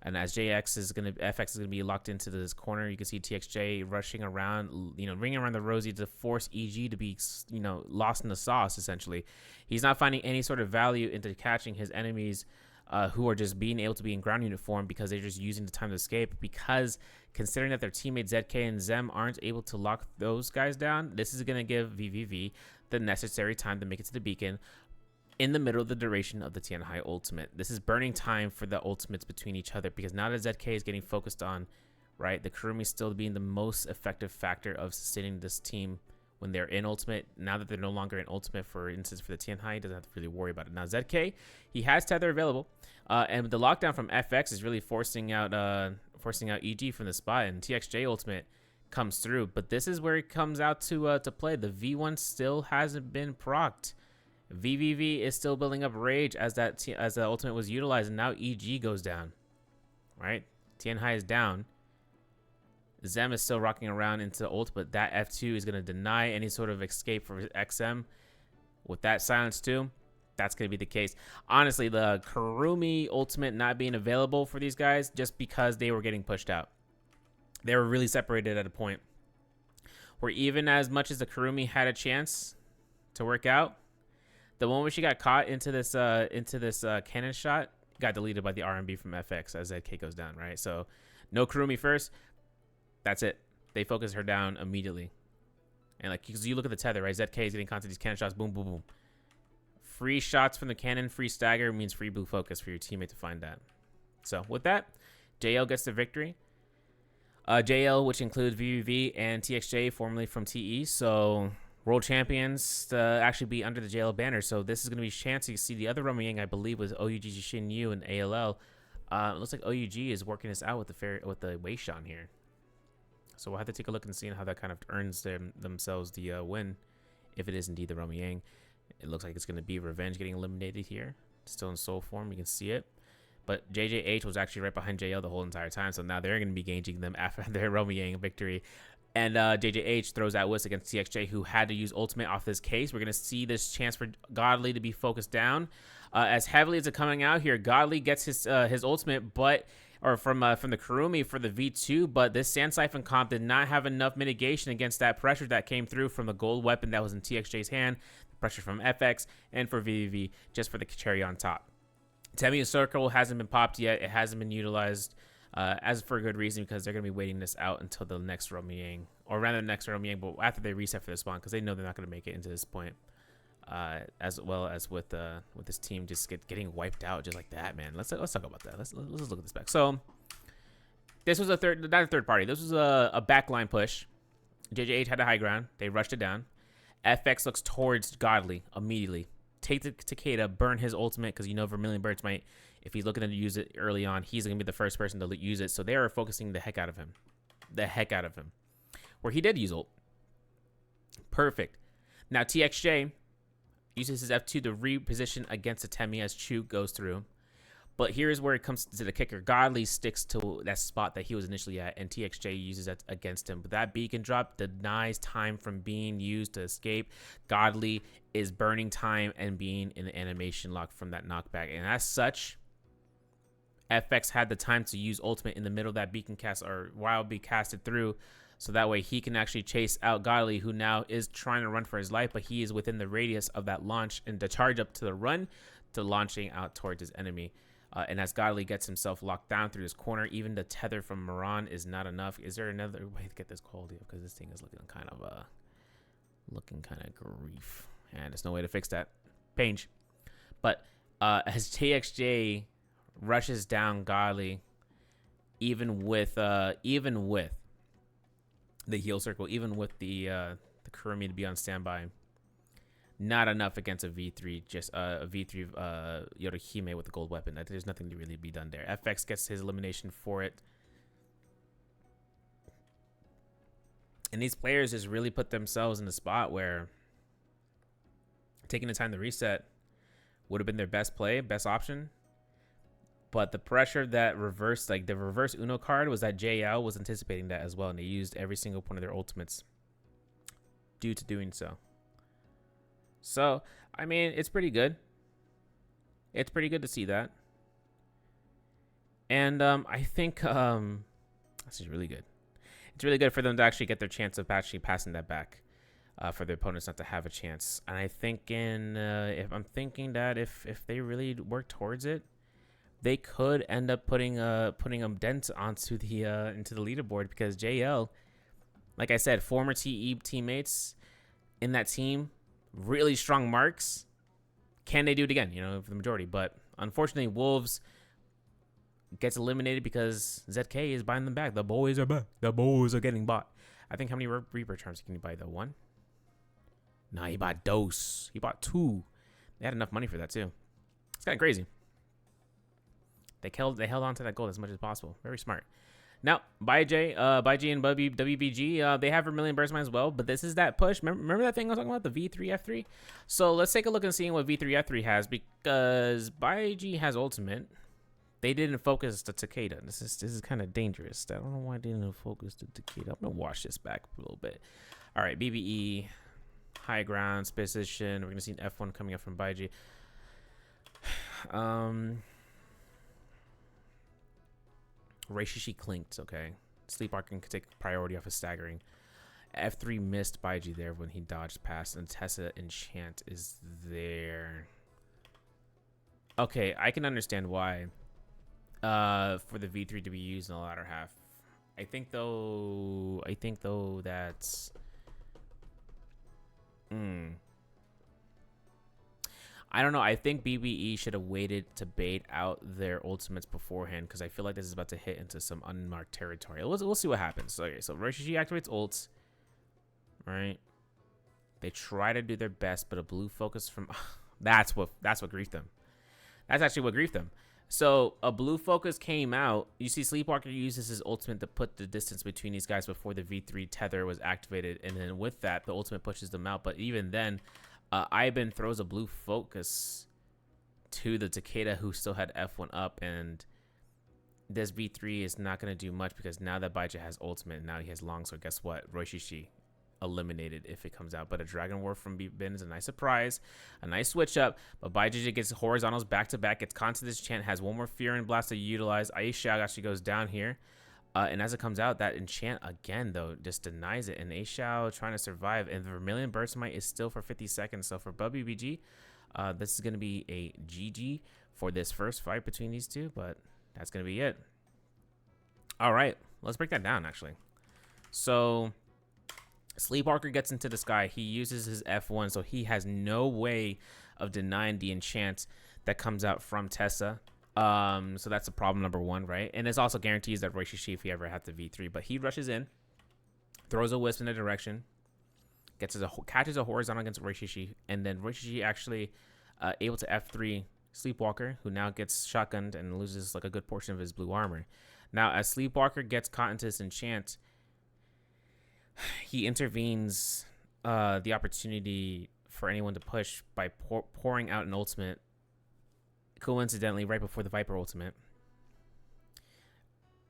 And as FX is gonna be locked into this corner, you can see TXJ rushing around, ringing around the rosy to force EG to be, lost in the sauce. Essentially, he's not finding any sort of value into catching his enemies, who are just being able to be in ground unit form because they're just using the time to escape. Because considering that their teammates ZK and Zem aren't able to lock those guys down, this is gonna give VVV the necessary time to make it to the beacon in the middle of the duration of the Tianhai ultimate. This is burning time for the ultimates between each other, because now that ZK is getting focused on, right, the Kurumi still being the most effective factor of sustaining this team when they're in ultimate. Now that they're no longer in ultimate, for instance, for the Tianhai, he doesn't have to really worry about it. Now ZK, he has tether available, and the lockdown from FX is really forcing out EG from the spot, and TXJ ultimate comes through. But this is where it comes out to play. The V1 still hasn't been procced. VVV is still building up rage as the ultimate was utilized, and now EG goes down. Right, Tianhai is down. Zem is still rocking around into ult, but that F2 is going to deny any sort of escape for XM. With that silence too, that's going to be the case. Honestly, the Kurumi ultimate not being available for these guys just because they were getting pushed out. They were really separated at a point where even as much as the Kurumi had a chance to work out, the moment she got caught into this cannon shot got deleted by the RMB from FX as ZK goes down, right? So no Kurumi first. That's it. They focus her down immediately. And like, because you look at the tether, right? ZK is getting caught to these cannon shots. Boom, boom, boom. Free shots from the cannon, free stagger means free blue focus for your teammate to find that. So with that, JL gets the victory. JL, which includes VVV and TXJ, formerly from TE. So world champions to actually be under the JL banner. So this is going to be a chance to see the other Romyang, I believe, was OUG Shin Yu and ALL. It looks like OUG is working this out with the Weishan here. So we'll have to take a look and see how that kind of earns themselves the win, if it is indeed the Romyang. It looks like it's going to be Revenge getting eliminated here. Still in soul form, you can see it. But JJH was actually right behind JL the whole entire time, so now they're going to be gauging them after their Romyang victory. And JJH throws out Wiss against TXJ, who had to use ultimate off this case. We're going to see this chance for Godly to be focused down. As heavily as it's coming out here, Godly gets his ultimate, from the Kurumi for the V2, but this Sand Siphon comp did not have enough mitigation against that pressure that came through from the gold weapon that was in TXJ's hand, the pressure from FX, and for VVV, just for the cherry on top. Temiya Circle hasn't been popped yet. It hasn't been utilized, as for a good reason, because they're going to be waiting this out until the next Romyang, or rather the next Romyang, but after they reset for the spawn, because they know they're not going to make it into this point. As well as with this team just getting wiped out just like that, man. Let's talk about that. Let's look at this back. So this was not a third party. This was a backline push. JJH had a high ground. They rushed it down. FX looks towards Godly immediately. Take the Takeda, burn his ultimate, because Vermilion Birds might, if he's looking to use it early on, he's gonna be the first person to use it. So they are focusing the heck out of him, where he did use ult. Perfect. Now TXJ uses his F2 to reposition against the Temi as Chu goes through. But here's where it comes to the kicker. Godly sticks to that spot that he was initially at, and TXJ uses that against him. But that beacon drop denies time from being used to escape. Godly is burning time and being in the animation lock from that knockback. And as such, FX had the time to use ultimate in the middle of that beacon cast, or wild be casted through, so that way he can actually chase out Godly, who now is trying to run for his life, but he is within the radius of that launch and the charge up to the run to launching out towards his enemy. And as Godly gets himself locked down through his corner, even the tether from Moran is not enough. Is there another way to get this quality up? Because this thing is looking kind of grief, and there's no way to fix that. Pange. But as TXJ rushes down Godly, even with the heal circle, even with the Kurumi to be on standby, not enough against a V3, just a V3 Yorihime with a gold weapon. There's nothing to really be done there. FX gets his elimination for it. And these players just really put themselves in the spot where taking the time to reset would have been their best play, best option. But the pressure that reversed, like the reverse Uno card, was that JL was anticipating that as well, and they used every single one of their ultimates due to doing so. So, I mean, it's pretty good. It's pretty good to see that. And I think this is really good. It's really good for them to actually get their chance of actually passing that back, for their opponents not to have a chance. And I think if I'm thinking that if they really work towards it, they could end up putting a dent onto the into the leaderboard, because JL, like I said, former TE teammates in that team, really strong marks. Can they do it again? You know, for the majority. But unfortunately, Wolves gets eliminated because ZK is buying them back. The boys are back. The boys are getting bought. I think how many Reaper charms can you buy though? One? Nah, he bought dos. He bought two. They had enough money for that too. It's kind of crazy. They held on to that gold as much as possible. Very smart. Now, ByJ and WBG, they have Vermilion Burst Mine as well, but this is that push. Remember that thing I was talking about, the V3 F3? So let's take a look and see what V3 F3 has, because ByG has ultimate. They didn't focus the Takeda. This is kind of dangerous. I don't know why they didn't focus the Takeda. I'm gonna wash this back a little bit. All right, BBE, high ground, position. We're gonna see an F1 coming up from ByG. Reishishi clinked, okay. Sleepwalking could take priority off of staggering. F3 missed ByG there when he dodged past, and Tessa Enchant is there. Okay, I can understand why for the V3 to be used in the latter half. I think though that's I don't know. I think BBE should have waited to bait out their ultimates beforehand, because I feel like this is about to hit into some unmarked territory. We'll see what happens. So, okay, so Reishishi activates ults. Right? They try to do their best, but a blue focus from that's what griefed them. That's actually what griefed them. So a blue focus came out. You see Sleepwalker uses his ultimate to put the distance between these guys before the V3 tether was activated, and then with that, the ultimate pushes them out. But even then, Iban throws a blue focus to the Takeda, who still had F1 up, and this V3 is not going to do much, because now that ByJ has ultimate, and now he has long, so guess what? Reishishi eliminated if it comes out. But a Dragon War from Bin is a nice surprise, a nice switch up, but ByJ gets horizontals back to back, gets caught to this enchant, has one more Fear and Blast to utilize. Aisha actually goes down here. And as it comes out, that enchant again, though, just denies it. And Aishao trying to survive. And the Vermilion Burst Might is still for 50 seconds. So for WBG, this is going to be a GG for this first fight between these two. But that's going to be it. All right. Let's break that down, actually. So Sleepwalker gets into the sky. He uses his F1. So he has no way of denying the enchant that comes out from Tessa. So that's a problem number one, right? And it's also guarantees that Reishishi, if he ever had the V3, but he rushes in, throws a wisp in a direction, catches a horizontal against Reishishi, and then Reishishi actually able to F3 Sleepwalker, who now gets shotgunned and loses like a good portion of his blue armor. Now, as Sleepwalker gets caught into this enchant, he intervenes the opportunity for anyone to push by pouring out an ultimate coincidentally right before the Viper ultimate.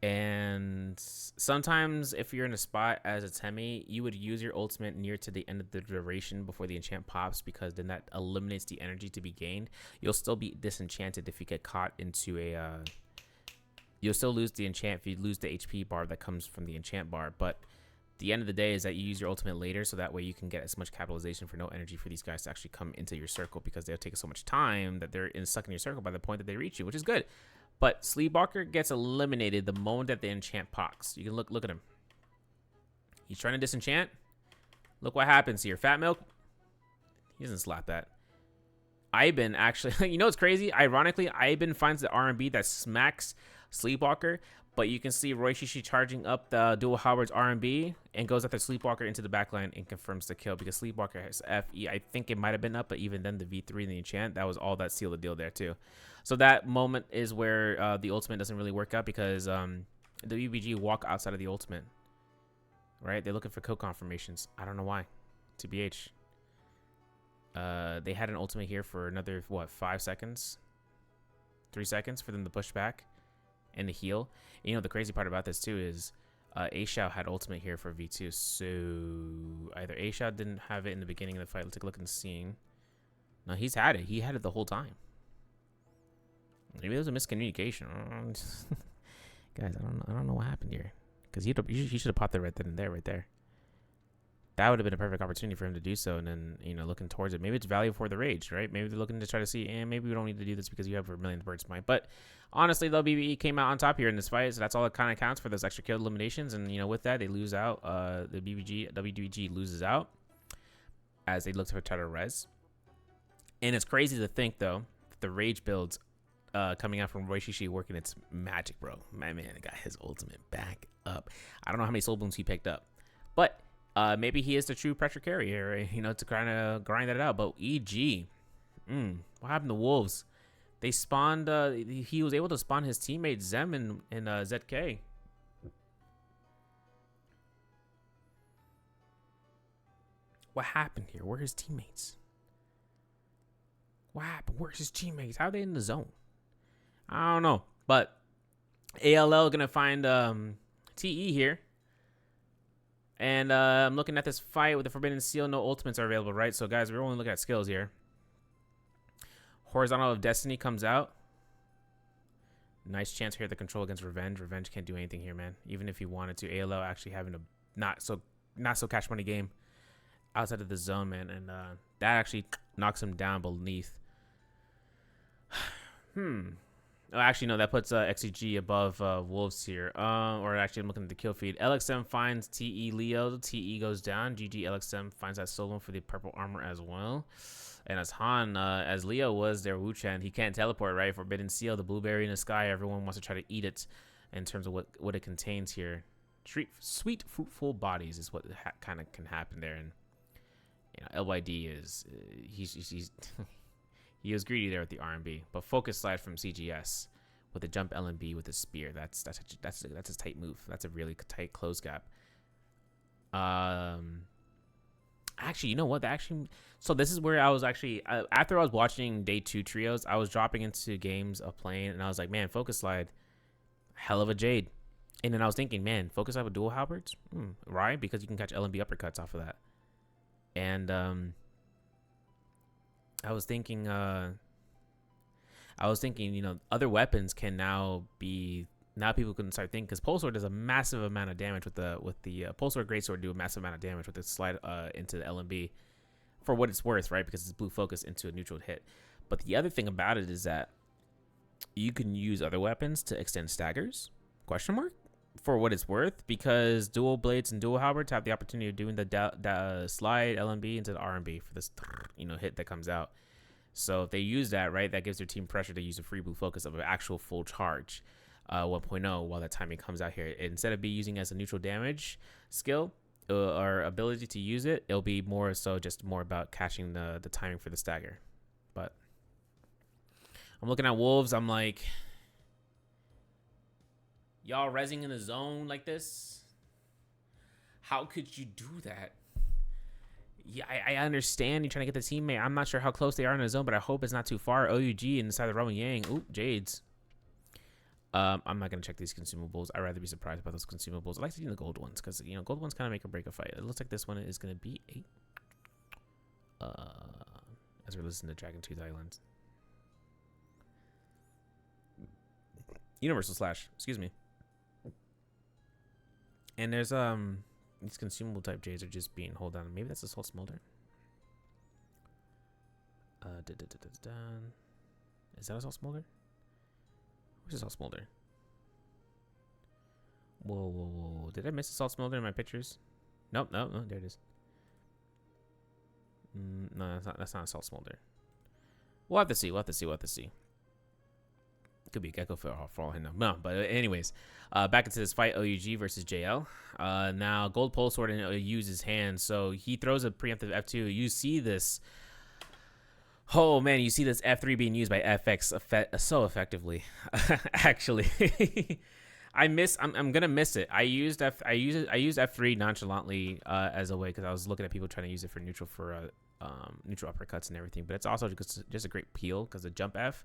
And sometimes if you're in a spot as a Temi, you would use your ultimate near to the end of the duration before the enchant pops, because then that eliminates the energy to be gained. You'll still be disenchanted if you get caught into a... you'll still lose the enchant if you lose the HP bar that comes from the enchant bar. But the end of the day is that you use your ultimate later, so that way you can get as much capitalization for no energy for these guys to actually come into your circle, because they'll take so much time that they're stuck in your circle by the point that they reach you, which is good. But Sleepwalker gets eliminated the moment that the enchant pops. You can look at him. He's trying to disenchant. Look what happens here. Fat Milk. He doesn't slap that. Iben actually, you know what's crazy? Ironically, Iben finds the R&B that smacks Sleepwalker, but you can see Roy Shishi charging up the dual Howard's R&B and goes after Sleepwalker into the backline and confirms the kill, because Sleepwalker has FE. I think it might have been up, but even then the V3 and the enchant, that was all that sealed the deal there too. So that moment is where the ultimate doesn't really work out, because the UBG walk outside of the ultimate. Right? They're looking for kill confirmations. I don't know why. TBH. They had an ultimate here for another, what, 5 seconds? 3 seconds for them to push back and to heal. And you know, the crazy part about this too is Ashao had ultimate here for V2. So either Ashao didn't have it in the beginning of the fight. Let's take a look in the scene. No, he's had it. He had it the whole time. Maybe there was a miscommunication. Guys, I don't know what happened here. Because he should have popped it right then and there, right there. That would have been a perfect opportunity for him to do so. And then, you know, looking towards it. Maybe it's value for the rage, right? Maybe they're looking to try to see, and maybe we don't need to do this because you have a million birds might. But honestly, though, BBE came out on top here in this fight. So that's all that kind of counts for those extra kill eliminations. And, you know, with that, they lose out. The WDG loses out as they look to try to res. And it's crazy to think, though, that the rage builds coming out from Roy Shishi working its magic, bro. My man got his ultimate back up. I don't know how many soul blooms he picked up, but maybe he is the true pressure carrier, right? You know, to kind of grind that out. But EG, what happened to Wolves? They spawned. He was able to spawn his teammate Zem and ZK. What happened here? Where are his teammates? What happened? Where's his teammates? How are they in the zone? I don't know. But ALL gonna find TE here. And I'm looking at this fight with the Forbidden Seal. No ultimates are available, right? So, guys, we're only looking at skills here. Horizontal of Destiny comes out. Nice chance here at the control against Revenge. Revenge can't do anything here, man. Even if he wanted to. ALL actually having a not so cash money game outside of the zone, man. And that actually knocks him down beneath. Oh, actually, no, that puts XEG above Wolves here. Or actually, I'm looking at the kill feed. LXM finds TE Leo. TE goes down. GG LXM finds that solo for the purple armor as well. And as Han, as Leo was their Wu-Chan, he can't teleport, right? Forbidden Seal, the blueberry in the sky. Everyone wants to try to eat it in terms of what it contains here. Sweet, fruitful bodies is what kind of can happen there. And, you know, LYD is, he's he was greedy there with the R&B, but focus slide from CGS with a jump LMB with a spear. That's a tight move. That's a really tight close gap. Actually, you know what? So this is where I was actually after I was watching day 2 trios, I was dropping into games of playing, and I was like, man, focus slide, hell of a Jade. And then I was thinking, man, focus slide with dual halberds, right? Because you can catch LMB uppercuts off of that. And I was thinking, you know, other weapons can now people can start thinking, because Pole Sword does a massive amount of damage with the Pole Sword Greatsword do a massive amount of damage with the slide into the LMB for what it's worth, right? Because it's blue focus into a neutral hit. But the other thing about it is that you can use other weapons to extend staggers, question mark, for what it's worth, because dual blades and dual halberds have the opportunity of doing the slide LMB into the RMB for this, you know, hit that comes out. So if they use that, right, that gives their team pressure to use a free blue focus of an actual full charge 1.0 while that timing comes out here. Instead of using as a neutral damage skill or ability to use it, it'll be more so just more about catching the timing for the stagger. But I'm looking at Wolves. I'm like, y'all rezzing in the zone like this? How could you do that? Yeah, I understand you're trying to get the teammate. I'm not sure how close they are in the zone, but I hope it's not too far. OUG inside the Roman Yang. Oop, Jades. I'm not gonna check these consumables. I'd rather be surprised about those consumables. I like to see the gold ones because gold ones kind of make or break a fight. It looks like this one is gonna be a as we're listening to Dragon Tooth Island. Universal Slash, excuse me. And there's these consumable type J's are just being hold on. Maybe that's Assault Smolder. Is that Assault Smolder? Where's Assault Smolder? Whoa. Did I miss Assault Smolder in my pictures? Nope, no, there it is. No, that's not Assault Smolder. We'll have to see. Could be a Gecko for all I know. No, but anyways, back into this fight, OUG versus JL. Now, Gold Pole Sword and use his hand, so he throws a preemptive F2. You see this. Oh, man, you see this F3 being used by FX so effectively. Actually, I'm gonna miss it. I used F3 nonchalantly as a way because I was looking at people trying to use it for neutral uppercuts and everything. But it's also just a great peel because the jump F,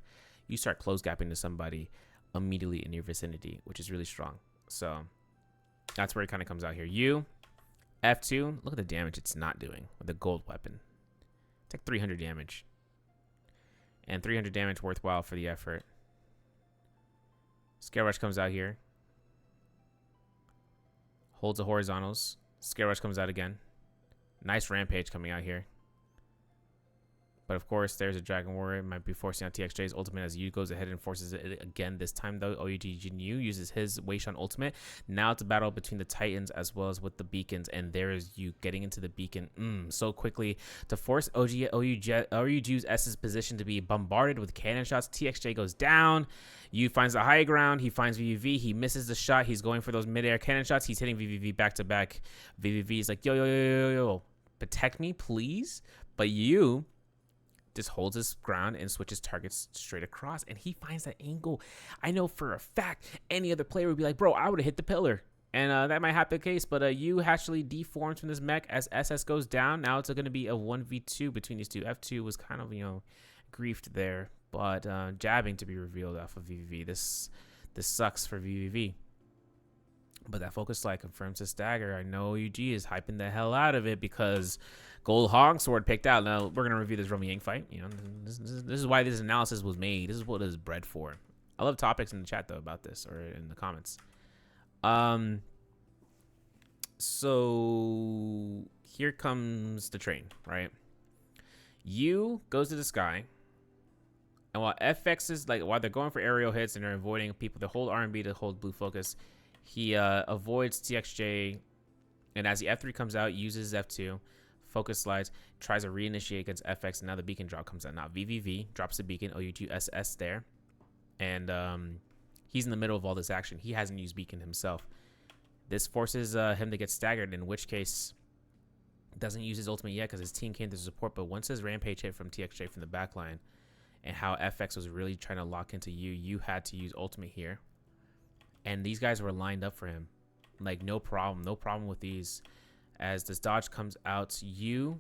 you start close gapping to somebody immediately in your vicinity, which is really strong. So that's where it kind of comes out here. F2, look at the damage it's not doing with the gold weapon. It's like 300 damage. And 300 damage worthwhile for the effort. Scale Rush comes out here. Holds the horizontals. Scale Rush comes out again. Nice Rampage coming out here. But of course, there's a Dragon Warrior. Might be forcing out TXJ's ultimate as Yu goes ahead and forces it again. This time, though, OUG Yu uses his Weishan ultimate. Now it's a battle between the Titans as well as with the beacons. And there is Yu getting into the beacon so quickly to force OUG's S's position to be bombarded with cannon shots. TXJ goes down. Yu finds the high ground. He finds VVV. He misses the shot. He's going for those midair cannon shots. He's hitting VVV back to back. VVV is like, yo, protect me, please. But Yu just holds his ground and switches targets straight across, and he finds that angle. I know for a fact any other player would be like, bro, I would have hit the pillar, and that might happen the case, but Yu actually deforms from this mech as SS goes down. Now it's going to be a 1v2 between these two. F2 was kind of griefed there, but jabbing to be revealed off of VVV. This sucks for VVV. But that focus slide confirms his stagger. I know UG is hyping the hell out of it because Gold Hog Sword picked out. Now we're gonna review this Roman Yang fight. This is why this analysis was made. This is what it is bred for. I love topics in the chat though about this or in the comments. So here comes the train, right? Yu goes to the sky, and while FX is while they're going for aerial hits and they're avoiding people, they hold R&B to hold blue focus. He avoids TXJ, and as the F3 comes out, uses F2, focus slides, tries to reinitiate against FX, and now the beacon drop comes out. Now VVV drops the beacon, OUGSS there, and he's in the middle of all this action. He hasn't used beacon himself. This forces him to get staggered, in which case doesn't use his ultimate yet because his team came to support, but once his Rampage hit from TXJ from the backline, and how FX was really trying to lock into you had to use ultimate here. And these guys were lined up for him. Like, no problem with these. As this dodge comes out, Yu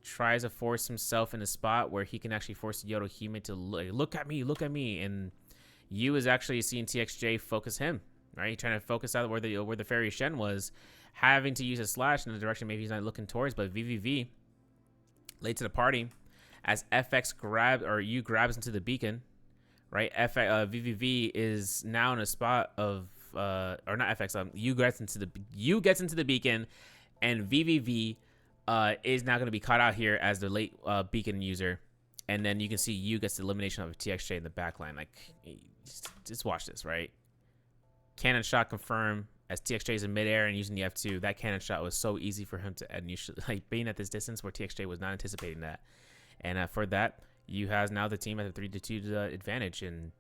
tries to force himself in a spot where he can actually force Yodohime to look at me. And Yu is actually seeing TXJ focus him, right? He's trying to focus out where the Fairy Shen was, having to use a slash in the direction maybe he's not looking towards. But VVV, late to the party, as FX Yu grabs into the beacon, right? VVV is now in a spot of or not FX. Yu gets into the beacon, and VVV is now going to be caught out here as the late beacon user, and then you can see Yu gets the elimination of TXJ in the backline. Like, just watch this, right? Cannon shot confirmed as TXJ is in midair and using the F2. That cannon shot was so easy for him to initially, being at this distance where TXJ was not anticipating that, and for that. Yu has now the team at the 3-2 advantage, and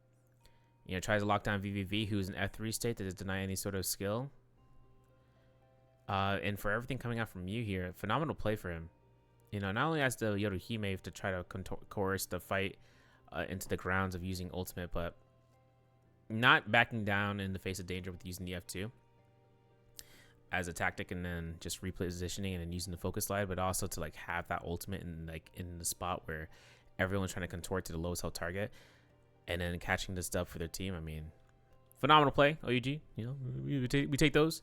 tries to lock down VVV, who's in F3 state that does deny any sort of skill. And for everything coming out from Yu here, phenomenal play for him. Not only as the Yodohime to try to coerce the fight into the grounds of using ultimate, but not backing down in the face of danger with using the F2. as a tactic and then just repositioning and then using the focus slide, but also to like have that ultimate and like in the spot where everyone's trying to contort to the lowest health target and then catching this dub for their team. I mean, phenomenal play, OUG. You know, we take those.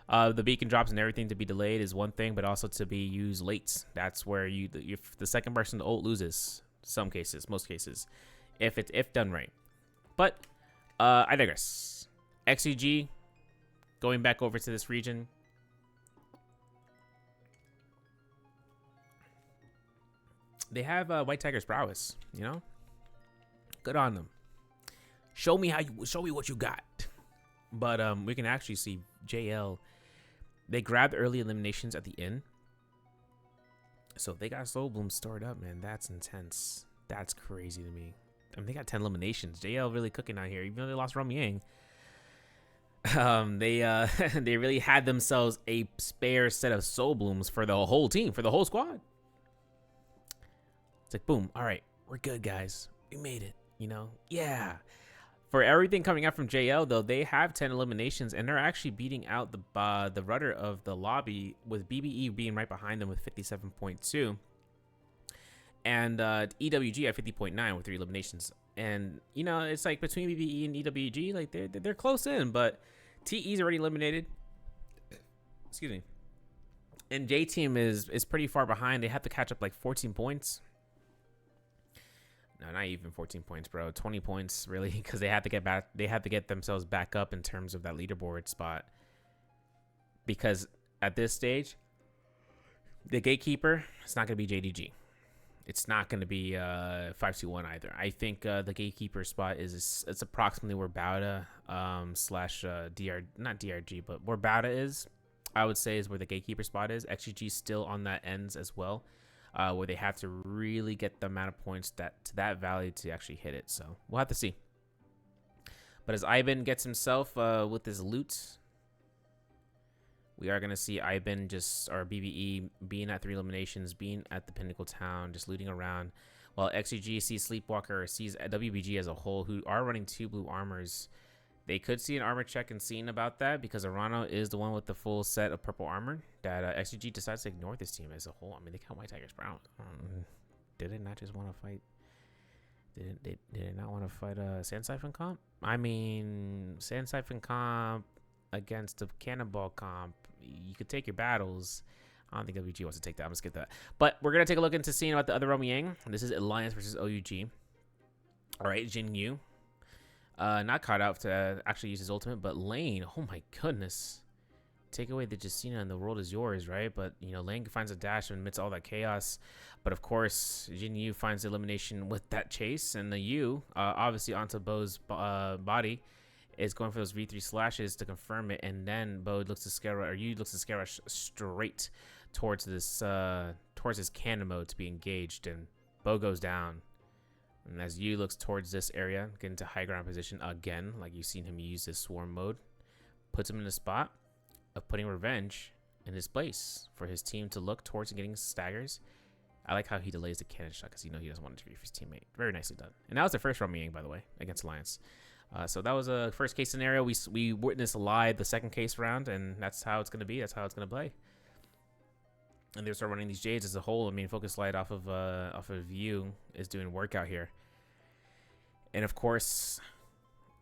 The beacon drops and everything to be delayed is one thing, but also to be used late. That's where if the second person to ult loses. Some cases, most cases, if done right. But I digress. XEG going back over to this region. They have White Tiger's prowess. You know, good on them. Show me what you got. But we can actually see JL. They grabbed early eliminations at the end. So they got Soul Bloom stored up, man. That's intense. That's crazy to me. I mean, they got 10 eliminations. JL really cooking out here. Even though they lost Rom Yang. They really had themselves a spare set of Soul Blooms for the whole team, for the whole squad. It's like, boom. All right, we're good, guys. We made it, you know? Yeah. For everything coming out from JL, though, they have 10 eliminations, and they're actually beating out the rudder of the lobby, with BBE being right behind them with 57.2. And EWG at 50.9 with 3 eliminations. And, you know, it's like between BBE and EWG, like they're close in, but TE's already eliminated. Excuse me. And J Team is pretty far behind. They have to catch up like 14 points. No, not even 14 points, bro. 20 points, really, because they have to get back. They have to get themselves back up in terms of that leaderboard spot. Because at this stage, the gatekeeper, it's not going to be JDG. It's not going to be 521 either. I think the gatekeeper spot it's approximately where Bauda slash not DRG, but where Bauda is, I would say, is where the gatekeeper spot is. XGG still on that ends as well. Where they have to really get the amount of points to that value to actually hit it. So we'll have to see. But as Ivan gets himself with his loot, we are going to see Ivan or BBE being at 3 eliminations, being at the Pinnacle Town, just looting around. While XGG sees Sleepwalker, or sees WBG as a whole, who are running 2 blue armors. They could see an armor check and seeing about that, because Arano is the one with the full set of purple armor that XGG decides to ignore this team as a whole. I mean, they count White Tigers brown. Did they not just want to fight? Did they not want to fight Sand Siphon comp? I mean, Sand Siphon comp against the Cannonball comp, you could take your battles. I don't think WG wants to take that. I'm going to skip that. But we're going to take a look into seeing about the other Romy Yang. This is Alliance versus OUG. All right, Jin Yu. Not caught out to actually use his ultimate, but Lane, oh my goodness. Take away the Justina and the world is yours, right? But, you know, Lane finds a dash amidst all that chaos. But, of course, Jin Yu finds the elimination with that chase. And the Yu, obviously onto Bo's body, is going for those V3 slashes to confirm it. And then Bo looks to scare, or Yu looks to scare rush straight towards this, towards his cannon mode to be engaged. And Bo goes down. And as Yu looks towards this area, get into high ground position again, like you've seen him use this swarm mode, puts him in the spot of putting revenge in his place for his team to look towards and getting staggers. I like how he delays the cannon shot because he knows he doesn't want to grief his teammate. Very nicely done. And that was the first Romy Yang, by the way, against Alliance. So that was a first case scenario. We witnessed live the second case round, and that's how it's going to be. That's how it's going to play. And they start running these Jades as a whole. I mean, Focus Light off of View is doing workout here. And of course,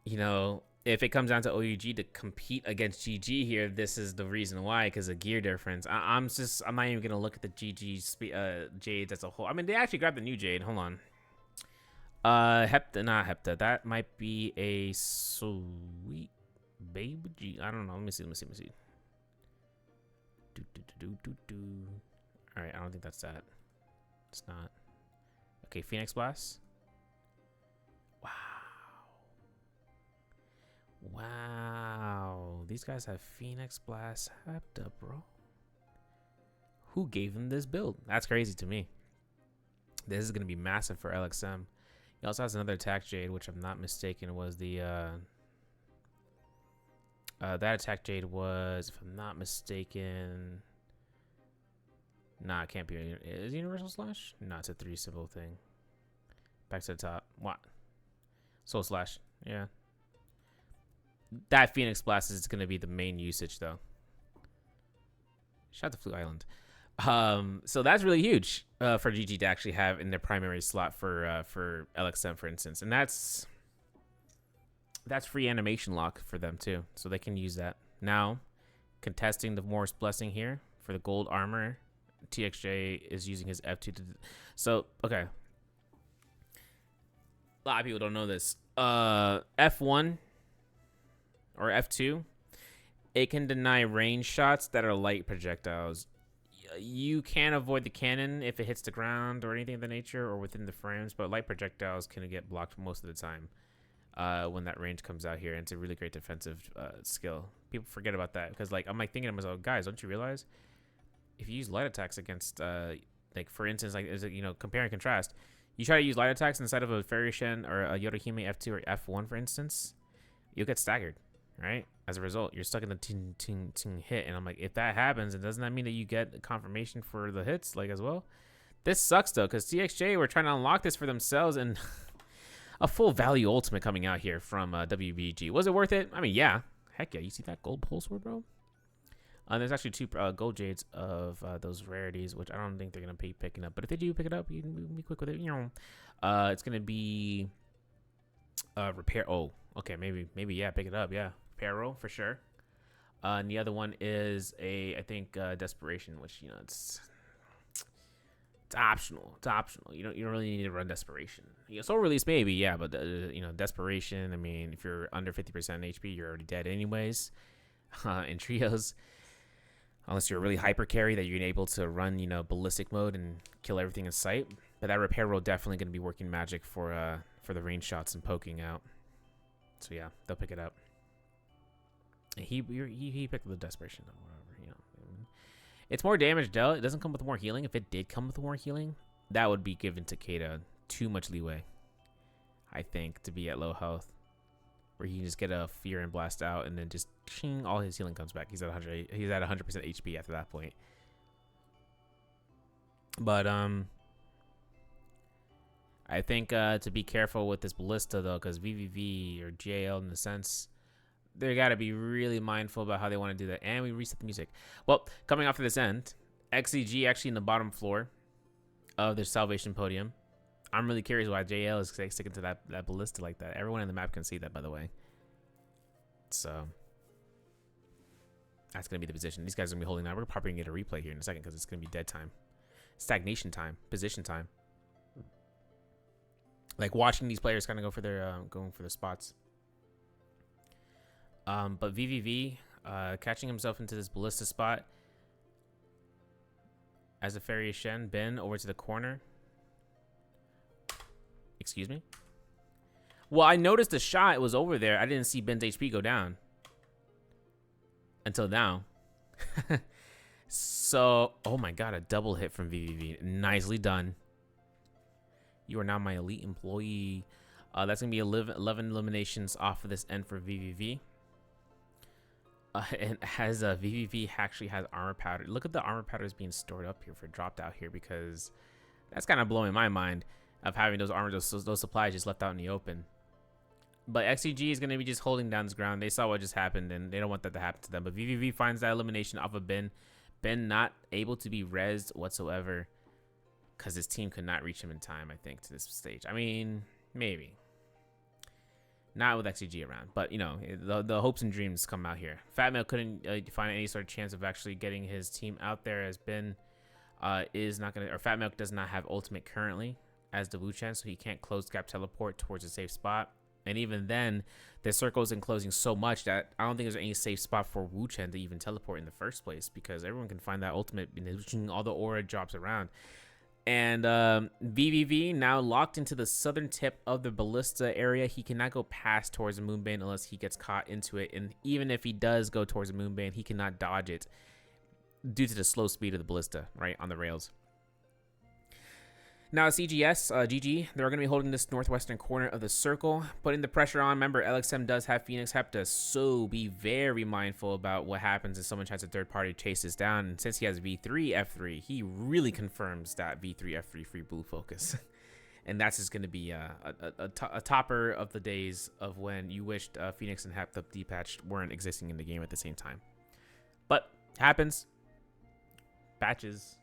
you know, if it comes down to OUG to compete against GG here, this is the reason why, because of gear difference. I'm not even gonna look at the GG Jades as a whole. I mean, they actually grabbed the new Jade. Hold on. Not Hepta. That might be a Sweet Baby. I don't know. Let me see. All right, I don't think that's that. It's not. Okay, Phoenix Blast. Wow. These guys have Phoenix Blast Hepta, bro. Who gave them this build? That's crazy to me. This is going to be massive for LXM. He also has another attack Jade, which I'm not mistaken was the... that attack Jade was, if I'm not mistaken... Nah, it can't be. Is it Universal Slash? No, it's a 3 symbol thing. Back to the top. What? Soul Slash. Yeah. That Phoenix Blast is going to be the main usage, though. Shout out to Flu Island. So that's really huge for GG to actually have in their primary slot for LXM, for instance, and that's free animation lock for them too, so they can use that. Now, contesting the Morris Blessing here for the gold armor, TXJ is using his F2 to. So okay, a lot of people don't know this. F1 or F2, it can deny range shots that are light projectiles. You can avoid the cannon if it hits the ground or anything of the nature or within the frames, but light projectiles can get blocked most of the time when that range comes out here. And it's a really great defensive skill. People forget about that because, like, I'm like thinking to myself, guys, don't you realize if you use light attacks against, like, for instance, like, compare and contrast, you try to use light attacks inside of a Fairy Shen or a Yodohime F2 or F1, for instance, you'll get staggered, right? As a result, you're stuck in the ting ting ting hit, and I'm like, if that happens, and doesn't that mean that you get confirmation for the hits, like, as well? This sucks though, because TXJ were trying to unlock this for themselves, and a full value ultimate coming out here from WBG. Was it worth it? I mean, yeah, heck yeah. You see that gold pole sword, bro? There's actually 2 gold jades of those rarities, which I don't think they're gonna be picking up. But if they do pick it up, you can be quick with it. It's gonna be repair. Oh, okay, maybe yeah, pick it up. Yeah, repair roll for sure. And the other one is I think desperation, which it's optional. It's optional. You don't really need to run desperation. Soul release maybe, yeah, but desperation. I mean, if you're under 50% HP, you're already dead anyways. In trios. Unless you're a really hyper carry that you're able to run, ballistic mode and kill everything in sight. But that repair roll definitely going to be working magic for the range shots and poking out. So yeah, they'll pick it up. And he picked the desperation or whatever, It's more damage dealt. It doesn't come with more healing. If it did come with more healing, that would be given to Kata too much leeway, I think, to be at low health. Where he can just get a fear and blast out, and then just ching, all his healing comes back. He's at 100. He's at 100% HP after that point. But I think to be careful with this ballista though, because VVV or JL in the sense, they got to be really mindful about how they want to do that. And we reset the music. Well, coming off of this end, XEG actually in the bottom floor of their salvation podium. I'm really curious why JL is sticking to that ballista like that. Everyone in the map can see that, by the way. So that's going to be the position. These guys are going to be holding that. We're probably going to get a replay here in a second because it's going to be dead time. Stagnation time. Position time. Like watching these players kind of go for their going for their spots. But VVV catching himself into this ballista spot as a Fairy Shen. Ben over to the corner. Excuse me? Well, I noticed the shot was over there. I didn't see Ben's HP go down. Until now. So, oh my god, a double hit from VVV. Nicely done. You are now my elite employee. That's going to be 11 eliminations off of this end for VVV. And as VVV actually has armor powder. Look at the armor powders being stored up here for dropped out here, because that's kind of blowing my mind. Of having those supplies just left out in the open. But XCG is going to be just holding down this ground. They saw what just happened, and they don't want that to happen to them. But VVV finds that elimination off of Ben. Ben not able to be rezzed whatsoever because his team could not reach him in time, I think, to this stage. I mean, maybe. Not with XCG around. But, the hopes and dreams come out here. Fatmail couldn't find any sort of chance of actually getting his team out there, as Ben is not going to... Or Fatmail does not have ultimate currently as the Wu-Chan, so he can't close gap teleport towards a safe spot. And even then, the circle is enclosing so much that I don't think there's any safe spot for Wu-Chan to even teleport in the first place, because everyone can find that ultimate, all the aura drops around. And VVV now locked into the southern tip of the ballista area. He cannot go past towards the Moonbane unless he gets caught into it. And even if he does go towards the Moonbane, he cannot dodge it due to the slow speed of the ballista, right, on the rails. Now CGS, GG, they're going to be holding this northwestern corner of the circle, putting the pressure on. Remember, LXM does have Phoenix Hepta, so be very mindful about what happens if someone tries to third party chase this down. And since he has V3, F3, he really confirms that V3, F3 free blue focus. And that's just going to be a topper of the days of when you wished Phoenix and Hepta D-Patch weren't existing in the game at the same time. But happens. patches.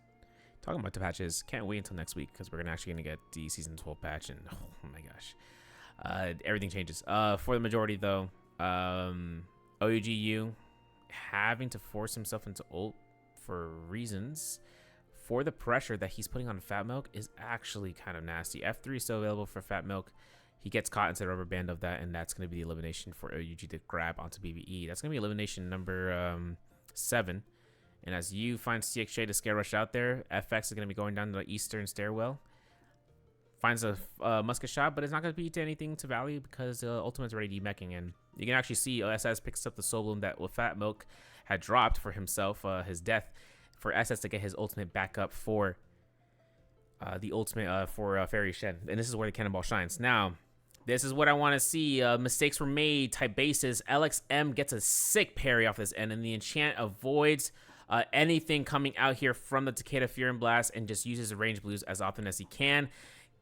Talking about the patches, can't wait until next week because we're actually gonna get the season 12 patch, and oh my gosh, everything changes. For the majority though, OUGU having to force himself into ult for reasons. For the pressure that he's putting on Fat Milk is actually kind of nasty. F3 is still available for Fat Milk. He gets caught into the rubber band of that, and that's going to be the elimination for OUG to grab onto BBE. That's going to be elimination number 7. And as you find TXJ to scare rush out there, FX is going to be going down the eastern stairwell. Finds a musket shot, but it's not going to be to anything to value because Ultimate's already demeching. And you can actually see SS picks up the soul bloom that Fat Milk had dropped for himself, his death, for SS to get his ultimate back up for the ultimate for Fairy Shen. And this is where the cannonball shines. Now, this is what I want to see. Mistakes were made type bases. LXM gets a sick parry off this end, and the enchant avoids anything coming out here from the Takeda Fear and Blast and just uses the range blues as often as he can.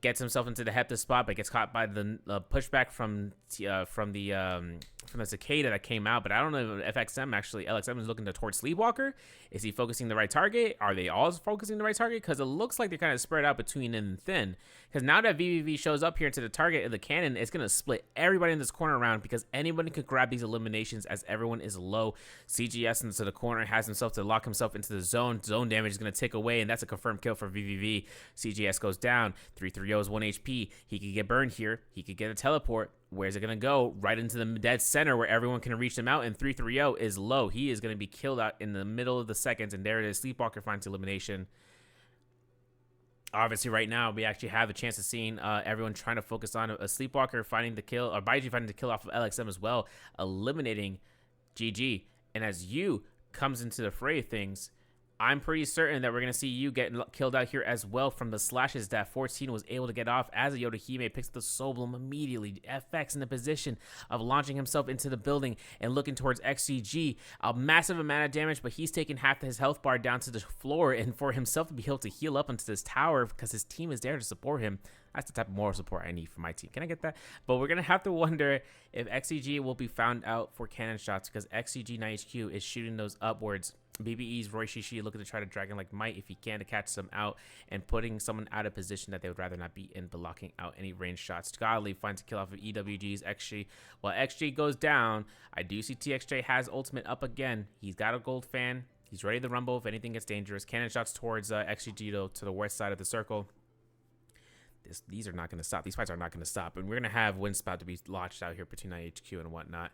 Gets himself into the Hepta spot, but gets caught by the pushback from the Cicada that came out. But I don't know if LXM is looking towards Sleepwalker. Is he focusing the right target? Are they all focusing the right target? Because it looks like they're kind of spread out between and thin. Because now that VVV shows up here into the target of the cannon, it's going to split everybody in this corner around because anybody could grab these eliminations as everyone is low. CGS into the corner has himself to lock himself into the zone. Zone damage is going to tick away, and that's a confirmed kill for VVV. CGS goes down. 330 is 1 HP. He could get burned here. He could get a teleport. Where's it going to go? Right into the dead center where everyone can reach him out, and 330 is low. He is going to be killed out in the middle of the seconds, and there it is. Sleepwalker finds elimination. Obviously, right now, we actually have a chance of seeing everyone trying to focus on a Sleepwalker finding the kill, or Baiji finding the kill off of LXM as well, eliminating GG. And as Yu comes into the fray of things, I'm pretty certain that we're going to see you get killed out here as well from the slashes that 14 was able to get off as a Yodohime picks the Soul Bloom immediately. FX in the position of launching himself into the building and looking towards XCG. A massive amount of damage, but he's taking half his health bar down to the floor, and for himself to be able to heal up into this tower because his team is there to support him. That's the type of moral support I need for my team. Can I get that? But we're going to have to wonder if XCG will be found out for cannon shots because XCG 9HQ is shooting those upwards. BBE's Roy Shishi looking to try to Dragon like Might if he can to catch some out and putting someone out of position that they would rather not be in, but locking out any range shots. Godly finds a kill off of EWG's XG. While XG goes down, I do see TXJ has ultimate up again. He's got a gold fan. He's ready to rumble if anything gets dangerous. Cannon shots towards XG to the west side of the circle. These are not going to stop. These fights are not going to stop. And we're going to have wind spout to be launched out here between IHQ and whatnot.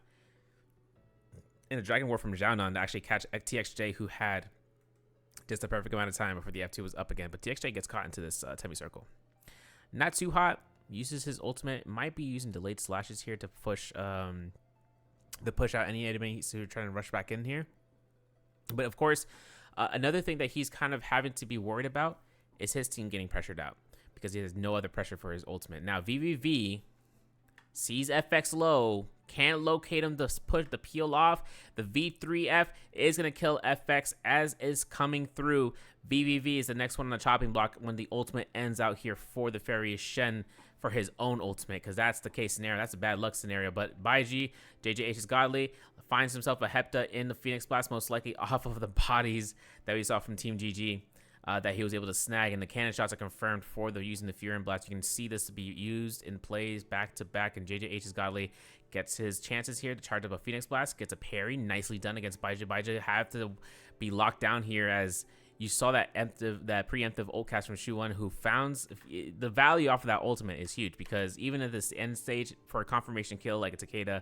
And a Dragon War from Xiaonan to actually catch TXJ, who had just the perfect amount of time before the F2 was up again. But TXJ gets caught into this semicircle. Not too hot. Uses his ultimate. Might be using delayed slashes here to push out any enemies who are trying to rush back in here. But of course, another thing that he's kind of having to be worried about is his team getting pressured out, because he has no other pressure for his ultimate. Now, VVV sees FX low, can't locate him to put the peel off. The V3F is going to kill FX as is coming through. VVV is the next one on the chopping block when the ultimate ends out here for the Fairy Shen for his own ultimate, because that's the case scenario. That's a bad luck scenario. But Baiji, JJH is godly, finds himself a Hepta in the Phoenix Blast, most likely off of the bodies that we saw from Team GG. That he was able to snag, and the cannon shots are confirmed for the using the Fear and Blast. You can see this to be used in plays back to back, and JJH's Godly gets his chances here to charge up a Phoenix Blast, gets a parry, nicely done against Baiji. Baiji have to be locked down here, as you saw that preemptive ult cast from Shuwon, who found the value off of that ultimate is huge, because even at this end stage for a confirmation kill like a Takeda,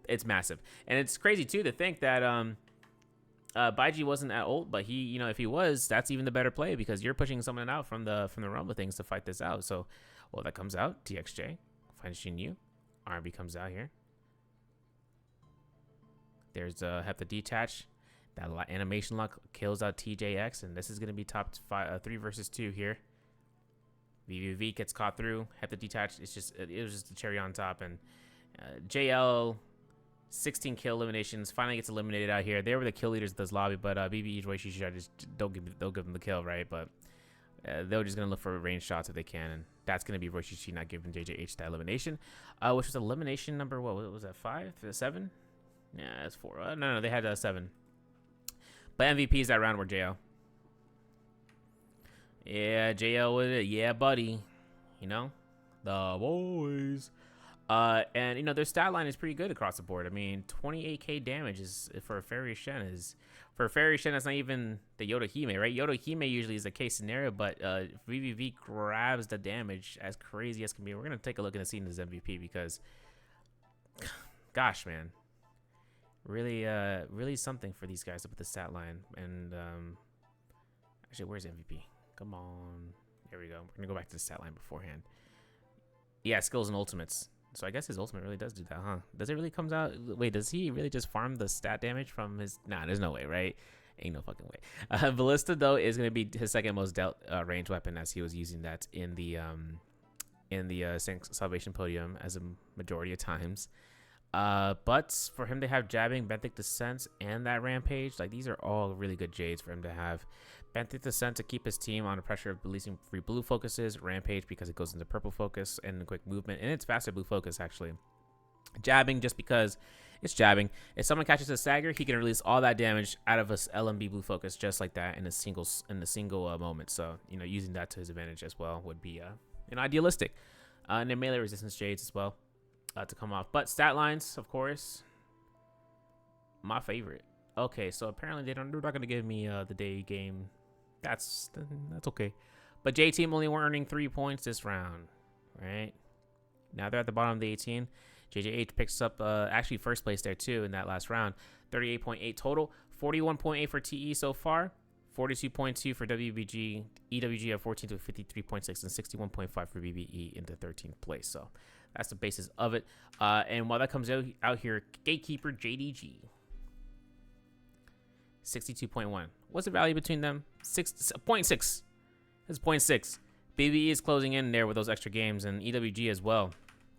it's massive. And it's crazy too to think that Baiji wasn't at ult, but he, if he was, that's even the better play, because you're pushing someone out from the realm of things to fight this out. So, well, that comes out. TXJ finds Shinyu. RB comes out here. There's Hepta detach. That animation lock kills out TJX, and this is gonna be top 3 versus 2 here. VVV gets caught through. Hepta detach. It was just the cherry on top, and JL. 16 kill eliminations, finally gets eliminated out here. They were the kill leaders of this lobby, but BBE Roishi just they'll give them the kill, right? But they're just gonna look for range shots if they can, and that's gonna be Roishi not giving JJH that elimination, which was elimination number, what was that, 5, 7? Yeah, it's 4. No, they had 7. But MVPs that round were JL. Yeah, JL with it. Yeah, buddy. You know, the boys. And their stat line is pretty good across the board. I mean, 28k damage is for a Fairy Shen is for a Fairy Shen. That's not even the Yodohime, right? Yodohime usually is a case scenario, but VVV grabs the damage as crazy as can be. We're gonna take a look and see this MVP because, gosh, man, really something for these guys up at the stat line. And actually, where's MVP? Come on, there we go. We're gonna go back to the stat line beforehand. Yeah, skills and ultimates. So I guess his ultimate really does do that, huh? Does it really comes out? Wait, does he really just farm the stat damage from his? Nah, there's no way, right? Ain't no fucking way. Ballista though is gonna be his second most dealt range weapon, as he was using that in the Salvation Podium as a majority of times. But for him to have jabbing, Benthic Descent, and that Rampage, like these are all really good Jades for him to have. Benthic Descent to keep his team under pressure of releasing free blue focuses, Rampage because it goes into purple focus and quick movement, and it's faster blue focus actually. Jabbing just because it's jabbing. If someone catches a stagger, he can release all that damage out of a LMB blue focus just like that in a single moment. So using that to his advantage as well would be idealistic. And then melee resistance Jades as well. To come off, but stat lines, of course, my favorite. Okay, so apparently they're not going to give me the day game. That's okay. But J team only were earning 3 points this round, right? Now they're at the bottom of the 18. JJH picks up actually first place there too in that last round. 38.8 total, 41.8 for TE so far, 42.2 for WBG, EWG at 14 to 53.6, and 61.5 for BBE in the 13th place. So that's the basis of it. And while that comes out here, Gatekeeper JDG, 62.1. What's the value between them? 0.6. That's 0.6. BBE is closing in there with those extra games, and EWG as well.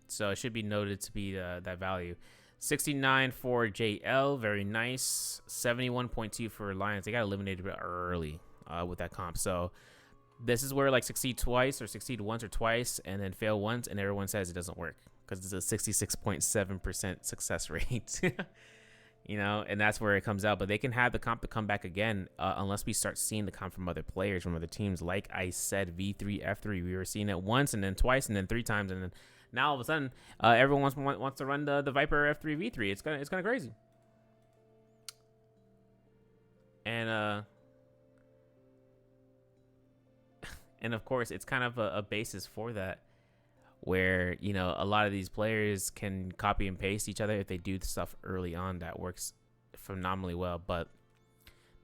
So it should be noted to be that value. 69 for JL, very nice. 71.2 for Alliance. They got eliminated early with that comp. So this is where like succeed twice or succeed once or twice and then fail once, and everyone says it doesn't work because it's a 66.7% success rate. And that's where it comes out. But they can have the comp to come back again unless we start seeing the comp from other players, from other teams. Like I said, V3, F3, we were seeing it once and then twice and then 3 times, and then now all of a sudden everyone wants to run the Viper F3 V3. It's kind of crazy. And and of course it's kind of a basis for that, where a lot of these players can copy and paste each other if they do stuff early on that works phenomenally well. But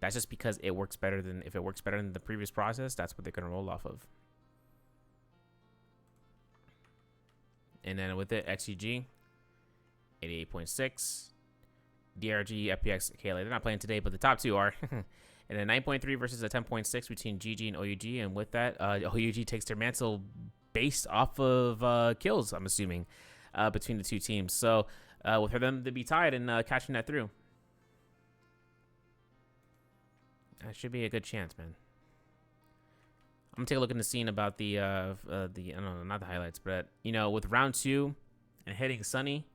that's just because it works better than if it works better than the previous process. That's what they're gonna roll off of. And then with it, XUG 88.6, DRG, FPX, KLA. They're not playing today, but the top two are. And then 9.3 versus a 10.6 between GG and OUG. And with that, OUG takes their mantle based off of kills, I'm assuming, between the two teams. So for them to be tied and catching that through, that should be a good chance, man. I'm gonna take a look in the scene about the I don't know, not the highlights, but with round 2 and hitting sunny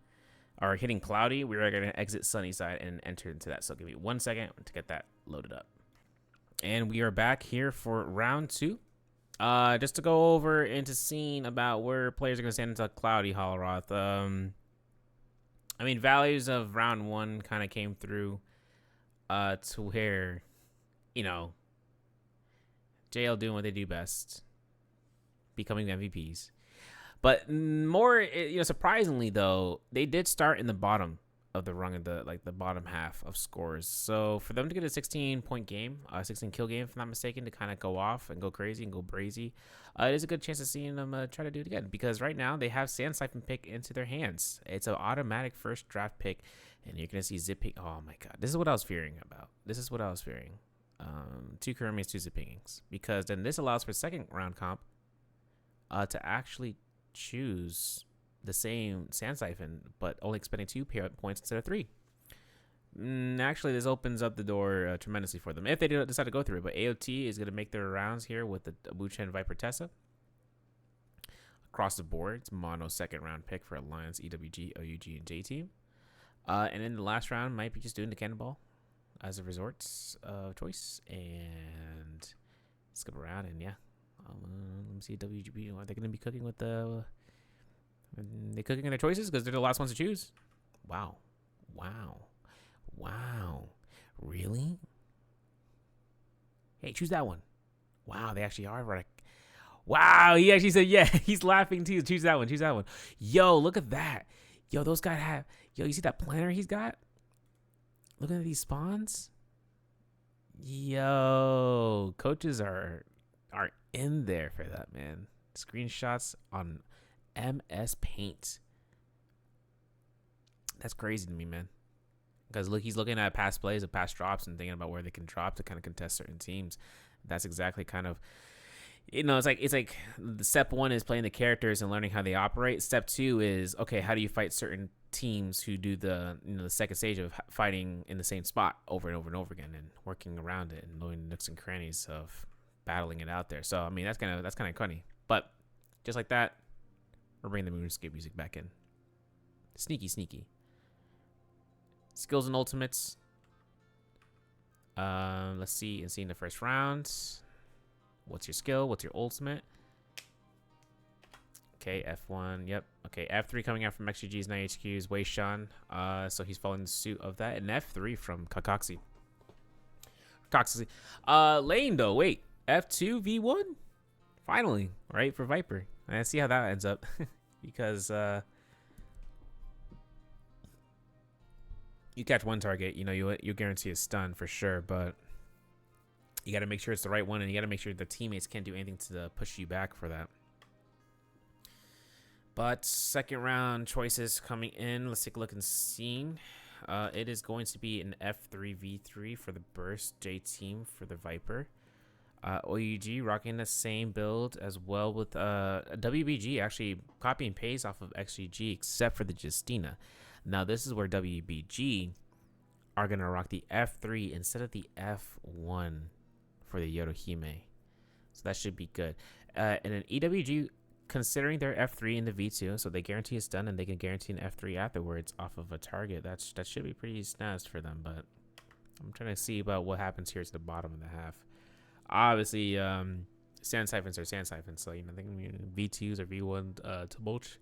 or hitting cloudy, we are gonna exit sunny side and enter into that. So give me 1 second to get that loaded up. And we are back here for round 2. Just to go over into scene about where players are going to stand into cloudy Holoroth. I mean, values of round 1 kind of came through to where, JL doing what they do best, becoming MVPs. But more, surprisingly though, they did start in the bottom of the rung of the bottom half of scores. So for them to get a 16-point game, 16 kill game, if I'm not mistaken, to kind of go off and go crazy and go brazy, it is a good chance of seeing them try to do it again, because right now they have Sand Siphon pick into their hands. It's an automatic first draft pick, and you're gonna see Zip Pick. Oh my god, this is what I was fearing about. 2 Kurumis, 2 Zip Pickings, because then this allows for second round comp to actually choose the same Sand Siphon, but only expending 2 points instead of 3. Actually, this opens up the door tremendously for them if they do decide to go through it. But AOT is going to make their rounds here with the Abuchen Viper Tessa. Across the board, it's mono second round pick for Alliance, EWG, OUG, and J Team. And then the last round might be just doing the Cannonball as a resort choice. And skip around, and yeah, Let me see. WGB. Are they going to be cooking with the? Are they cooking in their choices because they're the last ones to choose? Wow. Really? Hey, choose that one. Wow, they actually are right. Wow, he actually said yeah. He's laughing too. Choose that one. Yo, look at that. Yo, those guys have. Yo, you see that planner he's got? Looking at these spawns. Yo, coaches are in there for that, man. Screenshots on MS Paint. That's crazy to me, man. Because look, he's looking at past plays of past drops and thinking about where they can drop to kind of contest certain teams. That's exactly kind of, it's like the step one is playing the characters and learning how they operate. Step two is, okay, how do you fight certain teams who do the the second stage of fighting in the same spot over and over and over again and working around it and knowing the nooks and crannies of battling it out there. So I mean that's kind of funny. But just like that, we're bringing the RuneScape music back in. Sneaky. Skills and ultimates. Let's see in the first round. What's your skill? What's your ultimate? Okay, F1. Yep. Okay, F3 coming out from XGG's 9HQ's Wei Shan. So he's following the suit of that. And F3 from Kakaxi. Lane though. Wait. F2 V1. Finally, right, for Viper. And see how that ends up, because you catch one target, you guarantee a stun for sure, but you got to make sure it's the right one, and you got to make sure the teammates can't do anything to push you back for that. But second round choices coming in. Let's take a look and see. It is going to be an F3 V3 for the Burst J team for the Viper. OUG rocking the same build as well with WBG actually copy and paste off of XGG except for the Justina. Now this is where WBG are going to rock the F3 instead of the F1 for the Yodohime. So that should be good. And then EWG considering their F3 in the V2, so they guarantee it's done and they can guarantee an F3 afterwards off of a target. That should be pretty snazzy for them, but I'm trying to see about what happens here to the bottom of the half. Obviously, sand siphons are sand siphons, so I think V2s or V1 to mulch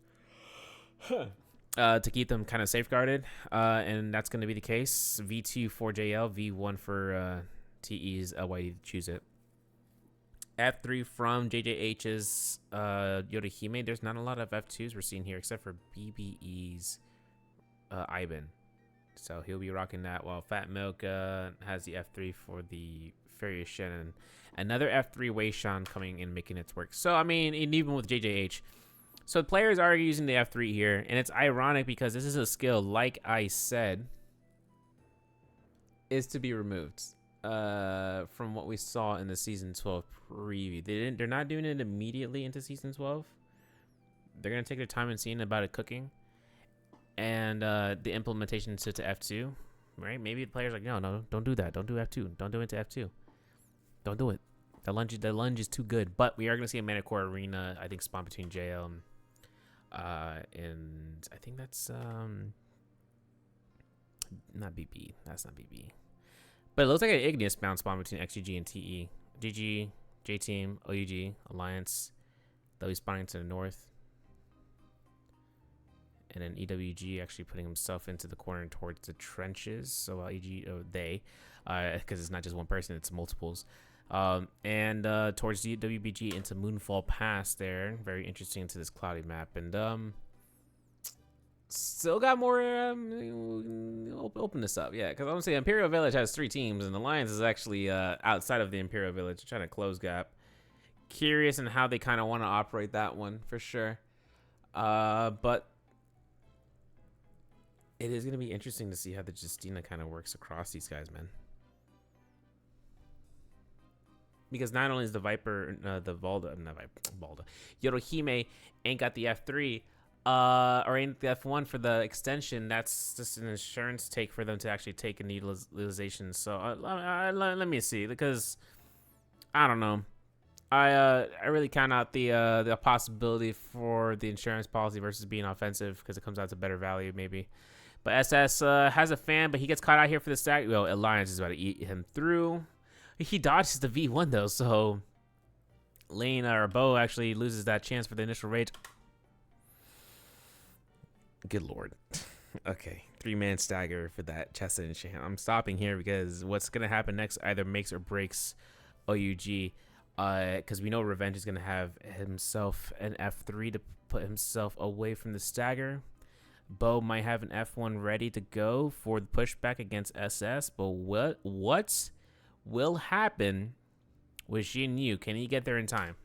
to keep them kind of safeguarded, and that's going to be the case. V2 for JL, V1 for TE's LYD to choose it. F3 from JJH's Yodohime. There's not a lot of F2s we're seeing here except for BBE's Ivan, so he'll be rocking that. While Fat Milk has the F3 for the Furious Shannon. Another F3 Wei Shan coming in, making its work. So, I mean, even with JJH. So, players are using the F3 here. And it's ironic because this is a skill, like I said, is to be removed from what we saw in the Season 12 preview. They're not doing it immediately into Season 12. They're going to take their time and seeing about it cooking. And the implementation to F2. Right? Maybe the player's like, no, don't do that. Don't do F2. Don't do it to F2. Don't do it. The lunge is too good. But we are going to see a Manicore Arena, I think, spawn between JL and I think that's not BB. That's not BB. But it looks like an Igneous bound spawn between XGG and TE. GG, J-Team, OUG, Alliance. They'll be spawning to the north. And then EWG actually putting himself into the corner towards the trenches. So because it's not just one person, it's multiples. And towards the WBG into Moonfall Pass there. Very interesting into this cloudy map. And still got more. Open this up, yeah. Because I'm saying Imperial Village has 3 teams, and Alliance is actually outside of the Imperial Village, trying to close gap. Curious in how they kind of want to operate that one for sure. But it is going to be interesting to see how the Justina kind of works across these guys, man. Because not only is the Viper, the Valda, not Valda, Yodohime ain't got the F3, or ain't the F1 for the extension. That's just an insurance take for them to actually take a utilization. So let me see, because I don't know. I really count out the possibility for the insurance policy versus being offensive, because it comes out to better value maybe. But SS has a fan, but he gets caught out here for the stack. Well, Alliance is about to eat him through. He dodges the V1 though, so Lane or Bo actually loses that chance for the initial rage. Good lord. Okay, 3-man stagger for that chest enchant. I'm stopping here because what's gonna happen next either makes or breaks OUG. Because we know Revenge is gonna have himself an F3 to put himself away from the stagger. Bo might have an F1 ready to go for the pushback against SS, but what will happen with Jin Yu? Can he get there in time?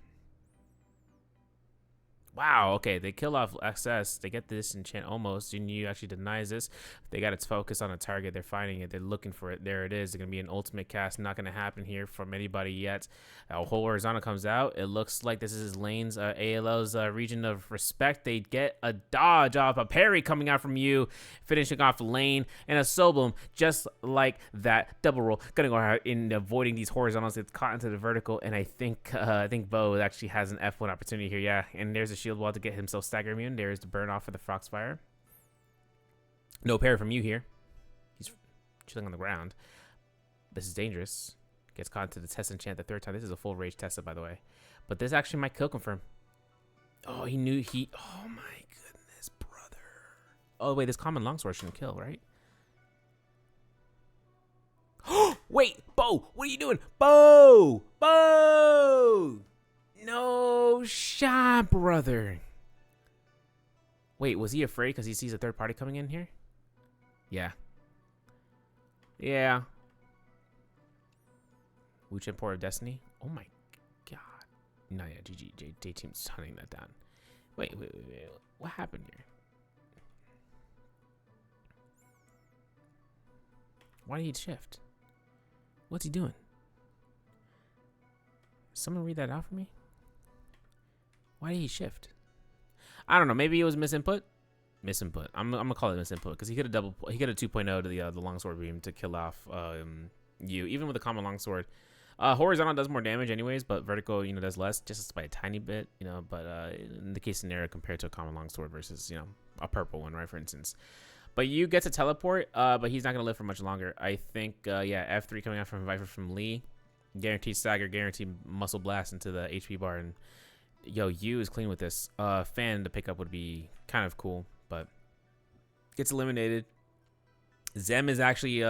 Wow, okay, they kill off SS. They get this enchant almost. Jin Yu actually denies this. They got its focus on a target. They're finding it. They're looking for it. There it is. It's going to be an ultimate cast. Not going to happen here from anybody yet. A whole horizontal comes out. It looks like this is Lane's, ALL's region of respect. They get a dodge off, a parry coming out from you, finishing off Lane, and a Soblum just like that. Double roll. Going to go out in avoiding these horizontals. It's caught into the vertical, and I think Bo actually has an F1 opportunity here. Yeah, and there's a shield wall to get himself stagger immune. There's the burn off for the Foxfire. No parry from you here. He's chilling on the ground. This is dangerous. Gets caught into the test enchant the third time. This is a full rage Tessa, by the way. But this actually might kill confirm. Oh, he knew he... Oh, my goodness, brother. Oh, wait, this common longsword shouldn't kill, right? Wait, Bo, what are you doing? Bo! Bo! No shot, brother. Wait, was he afraid because he sees a third party coming in here? Yeah. Yeah. Wuchen Port of Destiny. Oh my god. No, yeah, GG. J Team's hunting that down. Wait. What happened here? Why did he shift? What's he doing? Someone read that out for me? Why did he shift? I don't know. Maybe it was misinput. Misinput. I'm gonna call it misinput because he could have He could have 2.0 to the longsword beam to kill off you. Even with the common longsword, horizontal does more damage anyways, but vertical does less, just by a tiny bit. But in the case scenario compared to a common longsword versus a purple one, right? For instance. But you get to teleport, but he's not gonna live for much longer. I think yeah, F3 coming out from Viper from Lee, guaranteed stagger, guaranteed muscle blast into the HP bar, and yo, Yu is clean with this. Fan to pick up would be kind of cool, but gets eliminated. Zem is actually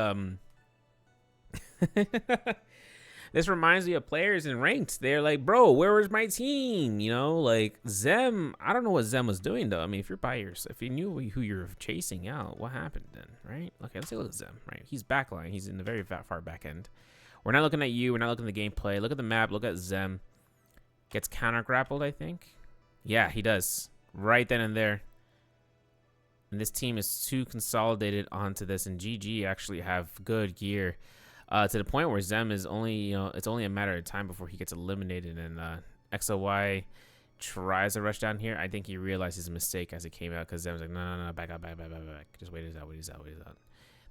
this reminds me of players in ranked. They're like, bro, where was my team? Like Zem. I don't know what Zem was doing though. I mean, if you're by yourself, if you knew who you're chasing out, what happened then, right? Okay, let's take a look at Zem. Right, he's backline. He's in the very far back end. We're not looking at you. We're not looking at the gameplay. Look at the map. Look at Zem. Gets counter grappled, I think. Yeah, he does. Right then and there. And this team is too consolidated onto this, and GG actually have good gear. To the point where Zem is only, it's only a matter of time before he gets eliminated. And XOY tries to rush down here. I think he realized his mistake as it came out because Zem's like, no, back up. Just wait it out.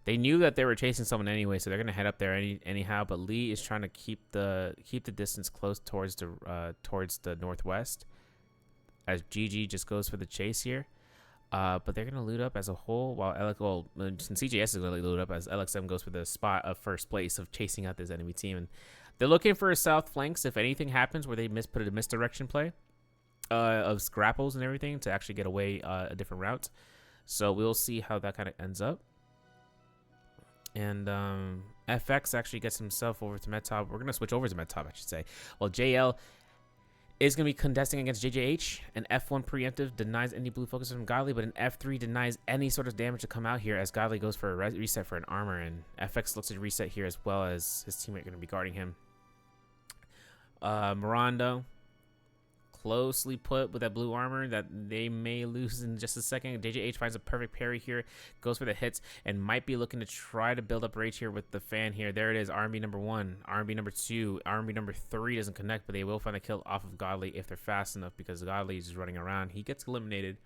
They knew that they were chasing someone anyway, so they're gonna head up there anyhow. But Lee is trying to keep the distance close towards the northwest, as GG just goes for the chase here. But they're gonna loot up as a whole, while since CJS is gonna loot up as LXM goes for the spot of first place of chasing out this enemy team, and they're looking for a south flanks if anything happens where they put a misdirection play of grapples and everything to actually get away a different route. So we'll see how that kind of ends up. And FX actually gets himself over to Medtop. We're going to switch over to Medtop, I should say. Well, JL is going to be contesting against JJH. An F1 preemptive denies any blue focus from Godly, but an F3 denies any sort of damage to come out here as Godly goes for a reset for an armor. And FX looks to reset here as well as his teammate going to be guarding him. Mirando closely put with that blue armor that they may lose in just a second. JJH finds a perfect parry here, goes for the hits, and might be looking to try to build up rage here with the fan here. There it is, RMB number 1, RMB number 2, RMB number 3 doesn't connect, but they will find a kill off of Godly if they're fast enough because Godly is just running around. He gets eliminated.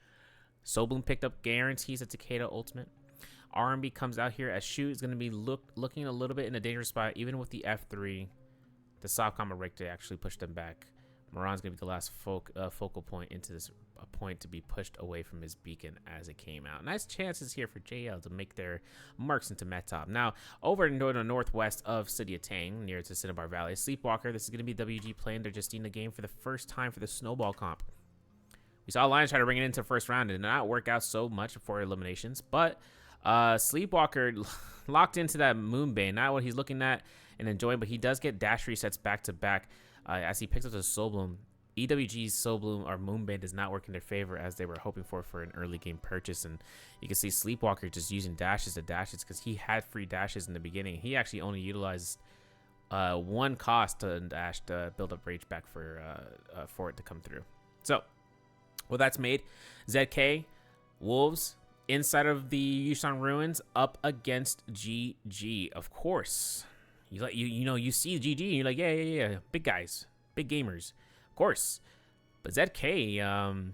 Sobloom picked up, guarantees a Takeda ultimate. RMB comes out here as Shoot is going to be looking a little bit in a dangerous spot, even with the F3. The soft combo rig to actually push them back. Moran's gonna be the last focal point into this point to be pushed away from his beacon as it came out. Nice chances here for JL to make their marks into Metop. Now, over in the northwest of City of Tang, near to Cinnabar Valley, Sleepwalker, this is going to be WG playing their Justina game for the first time for the Snowball comp. We saw Lions try to bring it into the first round. It did not work out so much for eliminations, but Sleepwalker locked into that Moonbane. Not what he's looking at and enjoying, but he does get dash resets back to back as he picks up the Soul Bloom. EWG's Soul Bloom or Moonbane does not work in their favor as they were hoping for an early game purchase. And you can see Sleepwalker just using dashes to dashes because he had free dashes in the beginning. He actually only utilized one cost to dash to build up rage back for it to come through. So, well, that's made. ZK, Wolves, inside of the Yushan Ruins, up against GG. Of course, you see GG, and you're like, yeah, big guys, big gamers, of course. But ZK,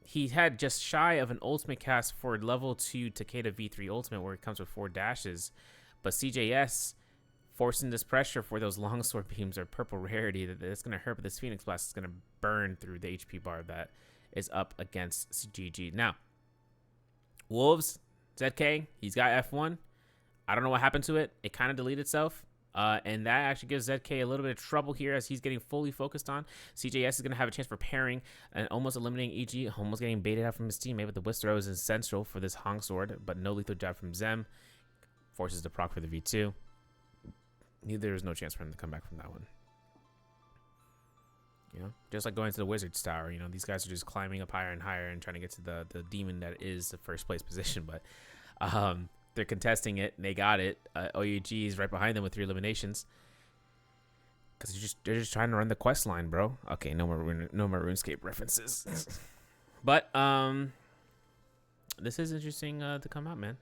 he had just shy of an ultimate cast for level 2 Takeda V3 ultimate, where it comes with 4 dashes. But CJS forcing this pressure for those longsword beams or purple rarity that's going to hurt, but this Phoenix Blast is going to burn through the HP bar that is up against GG. Now, Wolves, ZK, he's got F1. I don't know what happened to it. It kind of deleted itself. And that actually gives ZK a little bit of trouble here as he's getting fully focused on. CJS is going to have a chance for pairing and almost eliminating EG, almost getting baited out from his teammate, but the Whisk Throw is essential for this Hong Sword, but no lethal jab from Zem. Forces the proc for the V2. There is no chance for him to come back from that one. You know, just like going to the Wizard's Tower, you know, these guys are just climbing up higher and higher and trying to get to the demon that is the first place position. But they're contesting it and they got it. OUG is right behind them with 3 eliminations because they're just trying to run the quest line, bro. Okay, no more RuneScape references. But this is interesting to come out, man.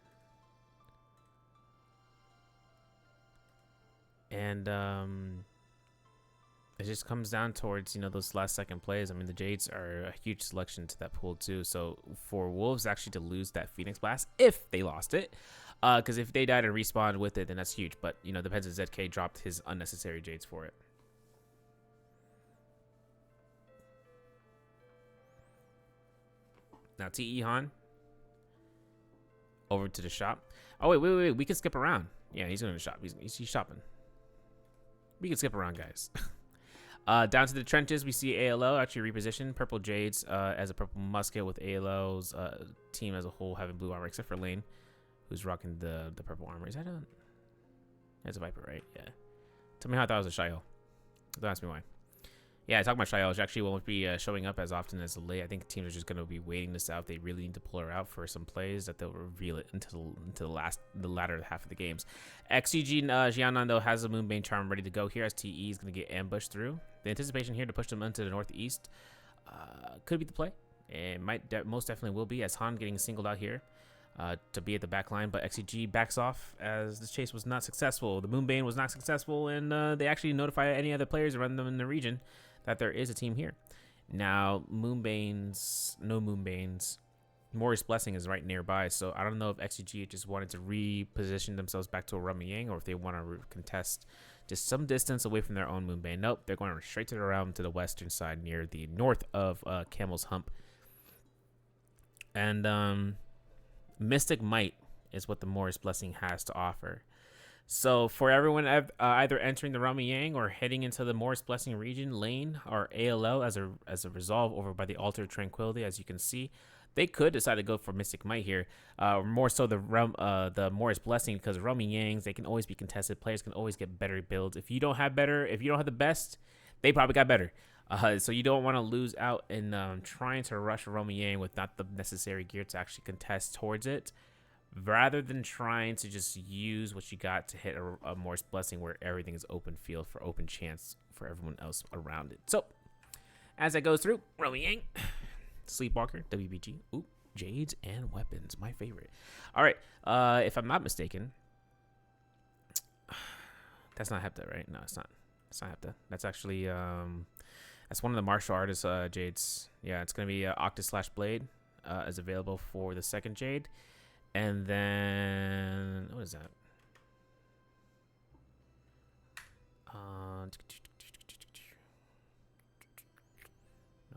And it just comes down towards, you know, those last second plays. I mean, the Jades are a huge selection to that pool too. So for Wolves actually to lose that Phoenix Blast, if they lost it, because if they died and respawned with it, then that's huge. But, you know, depends if ZK dropped his unnecessary Jades for it. Now TE Han over to the shop. Oh wait, we can skip around. Yeah, he's going to the shop. He's shopping. We can skip around, guys. Down to the trenches, we see ALO actually repositioned. Purple Jades as a purple musket with ALO's team as a whole having blue armor, except for Lane, who's rocking the purple armor. Is that a... That's a Viper, right? Yeah. Tell me how I thought it was a Shael. Don't ask me why. Yeah, talking about Shael, she actually won't be showing up as often as Lei. I think teams are just going to be waiting this out. They really need to pull her out for some plays that they'll reveal it into the latter half of the games. XCG Jianan, though, has a Moonbane Charm ready to go here as TE is going to get ambushed through. The anticipation here to push them into the northeast could be the play. It might most definitely will be, as Han getting singled out here to be at the back line, but XCG backs off as this chase was not successful. The Moonbane was not successful, and they actually notify any other players around them in the region that there is a team here. Now, no Moonbanes. Morris Blessing is right nearby, so I don't know if XCG just wanted to reposition themselves back to a Rummy Yang or if they want to contest just some distance away from their own Moonbane. Nope, they're going straight to the realm to the western side near the north of Camel's Hump. And Mystic Might is what the Morris Blessing has to offer. So for everyone either entering the Rummy Yang or heading into the Morris Blessing region, Lane or ALO as a resolve over by the Altar of Tranquility, as you can see, they could decide to go for Mystic Might here. More so the Morris Blessing, because Rummy Yangs, they can always be contested. Players can always get better builds. If you don't have the best, they probably got better. So you don't want to lose out in trying to rush a Rummy Yang with not the necessary gear to actually contest towards it, rather than trying to just use what you got to hit a Morris Blessing where everything is open field for open chance for everyone else around it. So, as that goes through, Rummy Yang, Sleepwalker, WBG, ooh, Jades, and Weapons, my favorite. All right, if I'm not mistaken, that's not Hepta, right? No, it's not. It's not Hepta. That's actually, that's one of the martial artists Jades. Yeah, it's going to be Octa/Blade is available for the second Jade. And then, what is that?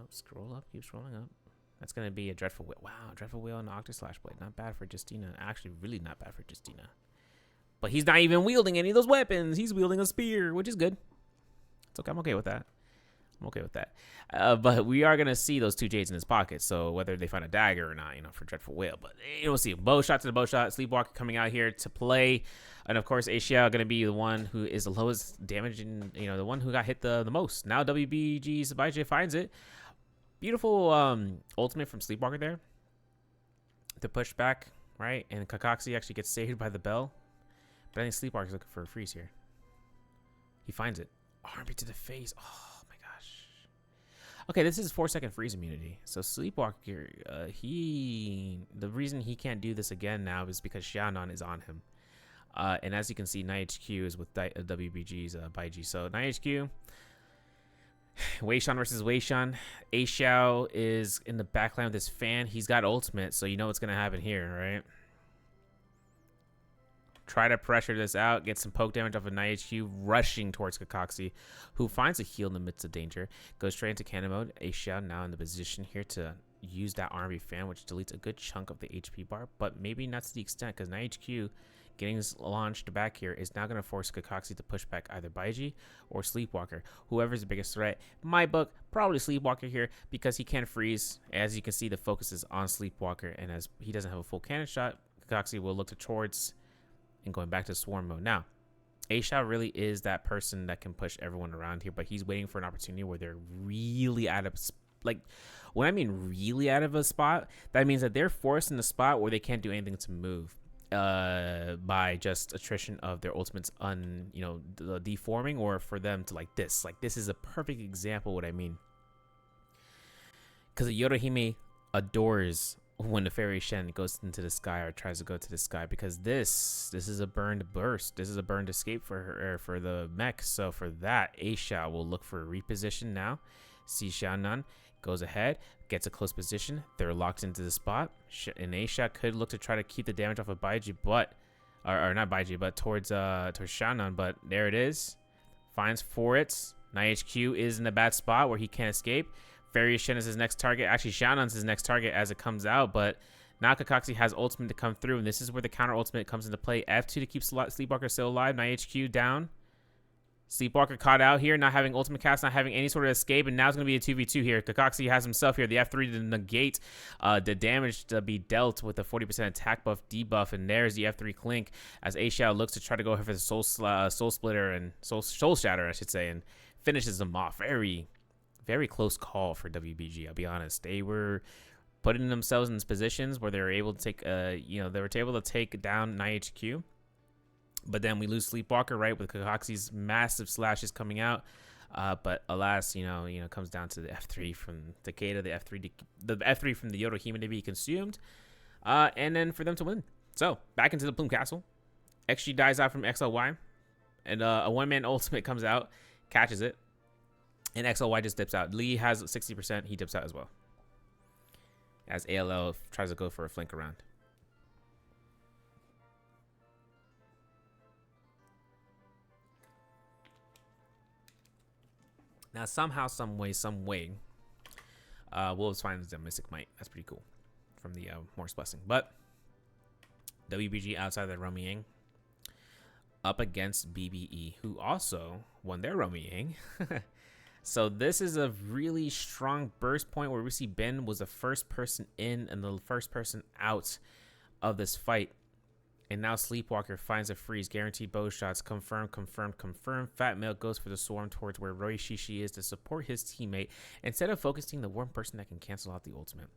Scroll up. Keep scrolling up. That's going to be a Dreadful Wheel. Wow, Dreadful Wheel and Octa Slash Blade. Not bad for Justina. Actually, really not bad for Justina. But he's not even wielding any of those weapons. He's wielding a spear, which is good. It's okay. I'm okay with that. I'm okay with that. But we are going to see those 2 Jades in his pocket. So whether they find a dagger or not, for Dreadful Whale. But we'll see. Bow shot to the bow shot. Sleepwalker coming out here to play. And of course, Asia going to be the one who is the lowest damage and, the one who got hit the most. Now WBG Sabaiji finds it. Beautiful ultimate from Sleepwalker there. To push back, right? And Kakaxi actually gets saved by the bell. But I think Sleepwalker's looking for a freeze here. He finds it. Armpit to the face. Oh my gosh. Okay, this is 4-second freeze immunity. So Sleepwalker, the reason he can't do this again now is because Xiaonan is on him. And as you can see, NiHQ is with WBG's Baiji. So NiHQ, Weishan versus Weishan. A Xiao is in the backline with his fan. He's got ultimate, so you know what's going to happen here, right? Try to pressure this out, get some poke damage off of NiHQ, rushing towards Kakaxi, who finds a heal in the midst of danger. Goes straight into cannon mode. A Xiao now in the position here to use that RB fan, which deletes a good chunk of the HP bar, but maybe not to the extent, because NiHQ getting launched back here is now going to force Kakaxi to push back either Baiji or Sleepwalker. Whoever's the biggest threat. My book, probably Sleepwalker here, because he can freeze. As you can see, the focus is on Sleepwalker, and as he doesn't have a full cannon shot, Kakaxi will look towards and going back to swarm mode. Now, Aisha really is that person that can push everyone around here, but he's waiting for an opportunity where they're really out of, like, when I mean really out of a spot, that means that they're forced in a spot where they can't do anything to move by just attrition of their ultimates deforming, or for them to like this is a perfect example of what I mean, because Yorohime adores when the fairy Shen goes into the sky or tries to go to the sky, because this is a burned burst. This is a burned escape for her, for the mech. So for that, Aisha will look for a reposition now. See Xiaonan goes ahead, gets a close position. They're locked into the spot. And Aisha could look to try to keep the damage off of Baiji, but or not Baiji, but towards Xiaonan. But there it is. Finds for it. NiHQ is in a bad spot where he can't escape. Fairy Shen is his next target. Actually, Xiaonan's his next target as it comes out, but now Kakaxi has ultimate to come through, and this is where the counter ultimate comes into play. F2 to keep Sleepwalker still alive. NiHQ down. Sleepwalker caught out here, not having ultimate cast, not having any sort of escape, and now it's going to be a 2v2 here. Kakaxi has himself here, the F3 to negate the damage to be dealt with the 40% attack buff debuff, and there's the F3 clink as A Xiao looks to try to go for the soul splitter and soul shatter, I should say, and finishes them off. Very close call for WBG. I'll be honest. They were putting themselves in positions where they were able to take, they were able to take down NiHQ. But then we lose Sleepwalker, right, with Kakaxi's massive slashes coming out. But alas, comes down to the F3 from Takeda, the F3 from the Yorohime to be consumed, and then for them to win. So back into the Plume Castle. XG dies out from XLY, and a one-man ultimate comes out, catches it. And XLY just dips out. Lee has 60%. He dips out as well. As ALL tries to go for a flank around. Now, somehow, some way, Wolves finds the Mystic Might. That's pretty cool from the Morse Blessing. But WBG outside of the Romiang up against BBE, who also won their Romiang. So this is a really strong burst point where we see Ben was the first person in and the first person out of this fight. And now Sleepwalker finds a freeze. Guaranteed bow shots. Confirm. Fat Milk goes for the swarm towards where Roy Shishi is to support his teammate instead of focusing the one person that can cancel out the ultimate.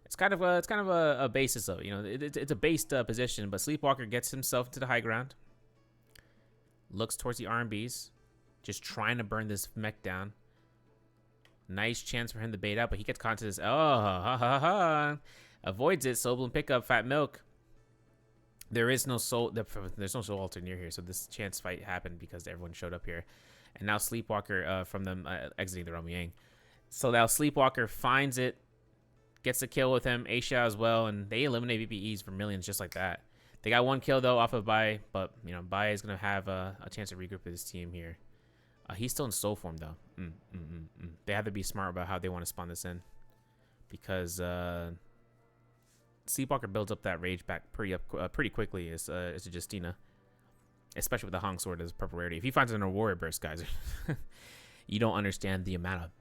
It's kind of a basis of, it's a based position, but Sleepwalker gets himself to the high ground. Looks towards the R&Bs. Just trying to burn this mech down. Nice chance for him to bait out, but he gets caught into this. Avoids it. Soul Bloom pickup. Fat Milk. There's no soul altar near here, so this chance fight happened because everyone showed up here. And now Sleepwalker from them exiting the Romiang. So now Sleepwalker finds it, gets a kill with him, Aisha as well, and they eliminate BPEs for millions just like that. They got one kill though off of Bai, but Bai is gonna have a chance to regroup with his team here. He's still in soul form though. They have to be smart about how they want to spawn this in, because Sleepwalker builds up that rage back pretty quickly. It's a Justina, especially with the Hong Sword as purple rarity. If he finds it in a warrior burst, guys, you don't understand the amount of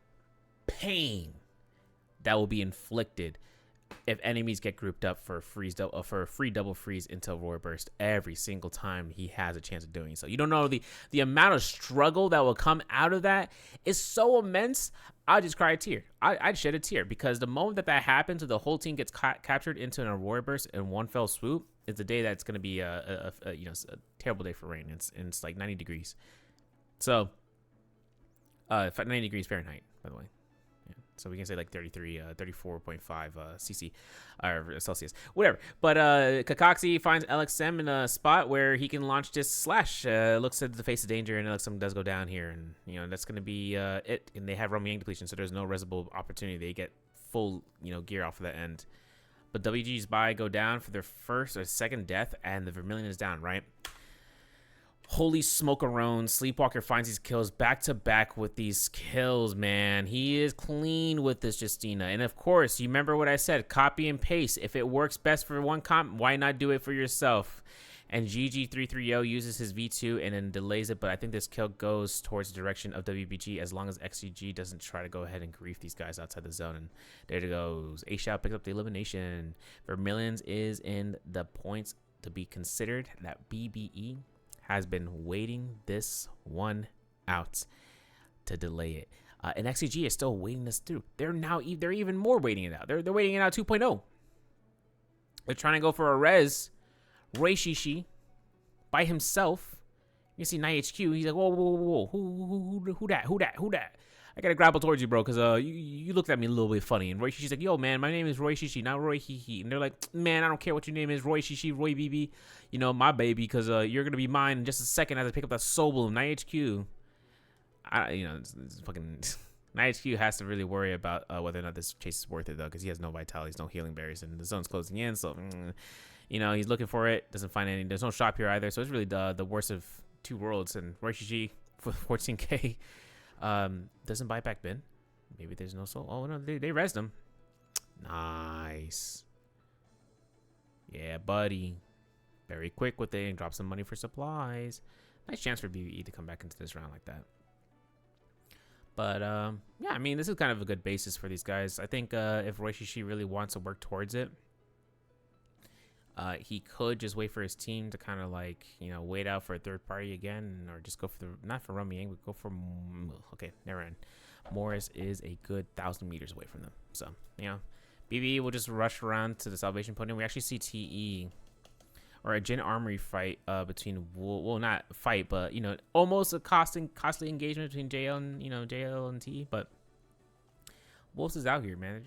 pain that will be inflicted if enemies get grouped up for a free double freeze into a warrior burst every single time he has a chance of doing so. You don't know the amount of struggle that will come out of that is so immense. I'll just cry a tear. I'd shed a tear, because the moment that happens, or the whole team gets captured into an warrior burst in one fell swoop, is the day that's going to be a terrible day for rain. It's like 90 degrees. So 90 degrees Fahrenheit, by the way. So we can say like 34.5 CC or Celsius, whatever. But Kakaxi finds LXM in a spot where he can launch this slash. Looks at the face of danger, and LXM does go down here, and that's gonna be it. And they have Roman depletion, so there's no resible opportunity. They get full gear off of that end. But WG's buy go down for their first or second death, and the Vermilion is down, right? Holy smoke-a-rone. Sleepwalker finds these kills back-to-back with these kills, man. He is clean with this Justina. And, of course, you remember what I said. Copy and paste. If it works best for one comp, why not do it for yourself? And GG330 uses his V2 and then delays it, but I think this kill goes towards the direction of WBG as long as XCG doesn't try to go ahead and grief these guys outside the zone. And there it goes. A-Shao picks up the elimination. Vermilions is in the points to be considered. That BBE has been waiting this one out to delay it. And XCG is still waiting this through. They're even more waiting it out. They're waiting it out 2.0. They're trying to go for a res. Roy Shishi by himself. You can see NiHQ. He's like, whoa. Who that? I gotta grapple towards you, bro, because you looked at me a little bit funny. And Roy Shishi's like, yo, man, my name is Roy Shishi, not Roy Hihi. And they're like, man, I don't care what your name is, Roy Shishi, Roy BB, my baby, because you're gonna be mine in just a second as I pick up that soul bloom. NiHQ, it's fucking NiHQ has to really worry about whether or not this chase is worth it, though, because he has no vitalities, no healing berries, and the zone's closing in. So, he's looking for it, doesn't find any. There's no shop here either, so it's really the worst of two worlds. And Roy Shishi for 14K. Doesn't buy back bin. Maybe there's no soul. Oh no, they rezzed him. Nice. Yeah, buddy. Very quick with it and drop some money for supplies. Nice chance for BBE to come back into this round like that. But yeah, I mean, this is kind of a good basis for these guys. I think if Roishishi really wants to work towards it, he could just wait for his team to kind of like, wait out for a third party again, or just go for not for Rummy Yang, but go for, okay, never mind. Morris is a good 1,000 meters away from them. So, BBE will just rush around to the Salvation Podium. We actually see TE or a Jin Armory fight between, well, not fight, but, almost a costly engagement between JL and, JL and TE. But Wolves is out here, man.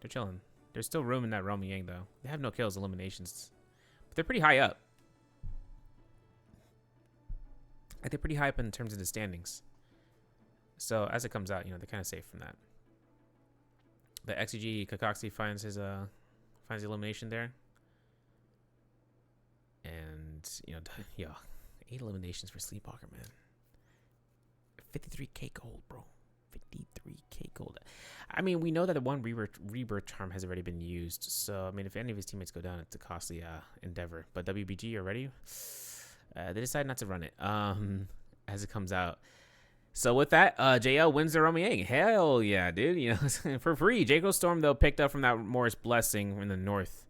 They're chilling. There's still room in that Rummy Yang, though. They have no kills, eliminations. But they're pretty high up. They're pretty high up in terms of the standings. So as it comes out, they're kind of safe from that. The XEG Kakaxi finds his finds the elimination there. And 8 eliminations for Sleepwalker, man. 53k gold, bro. 53k gold. I mean, we know that the one rebirth charm has already been used. So I mean, if any of his teammates go down, it's a costly endeavor. But WBG already, they decide not to run it as it comes out. So with that, JL wins the Rummy Yang. Hell yeah, dude. For free. Jaco Storm, though, picked up from that Morris Blessing in the north.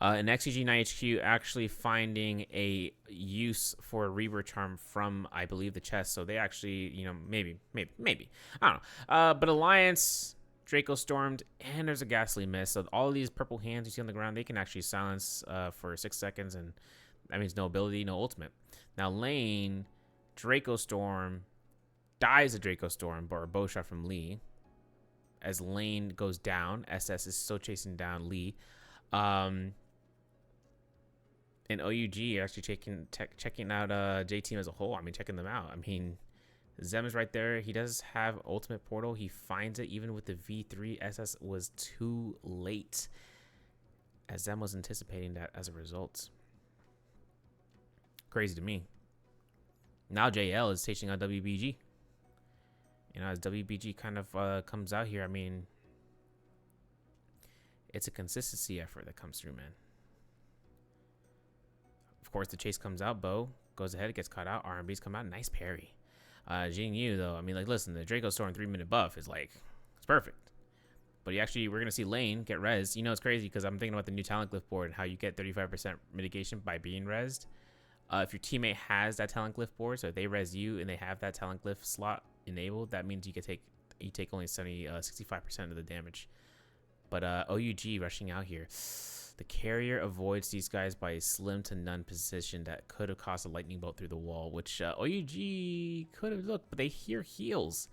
And XCG NiHQ actually finding a use for a Rebirth Charm from, I believe, the chest. So they actually, maybe. I don't know. But Alliance, Draco Stormed, and there's a Ghastly Mist. So all of these purple hands you see on the ground, they can actually silence for 6 seconds. And that means no ability, no ultimate. Now, Lane, Draco Storm, dies a Draco Storm, or a bow shot from Lee. As Lane goes down, SS is still chasing down Lee. And OUG actually checking out J-Team as a whole. I mean, checking them out. I mean, Zem is right there. He does have Ultimate Portal. He finds it even with the V3. SS was too late, as Zem was anticipating that as a result. Crazy to me. Now JL is chasing out WBG. You know, as WBG kind of comes out here, I mean, it's a consistency effort that comes through, man. Of course, the chase comes out. Bo goes ahead, gets caught out. R&B's come out. Nice parry. Jing Yu, though, I mean, like, listen, the Draco Storm 3-minute buff is like, it's perfect. But we're going to see Lane get rezzed. You know, it's crazy because I'm thinking about the new talent glyph board and how you get 35% mitigation by being rezzed. If your teammate has that talent glyph board, so if they res you and they have that talent glyph slot enabled, that means you take only 65% of the damage. But OUG rushing out here. The carrier avoids these guys by a slim to none position that could have caused a lightning bolt through the wall, which OUG could have looked, but they hear heals.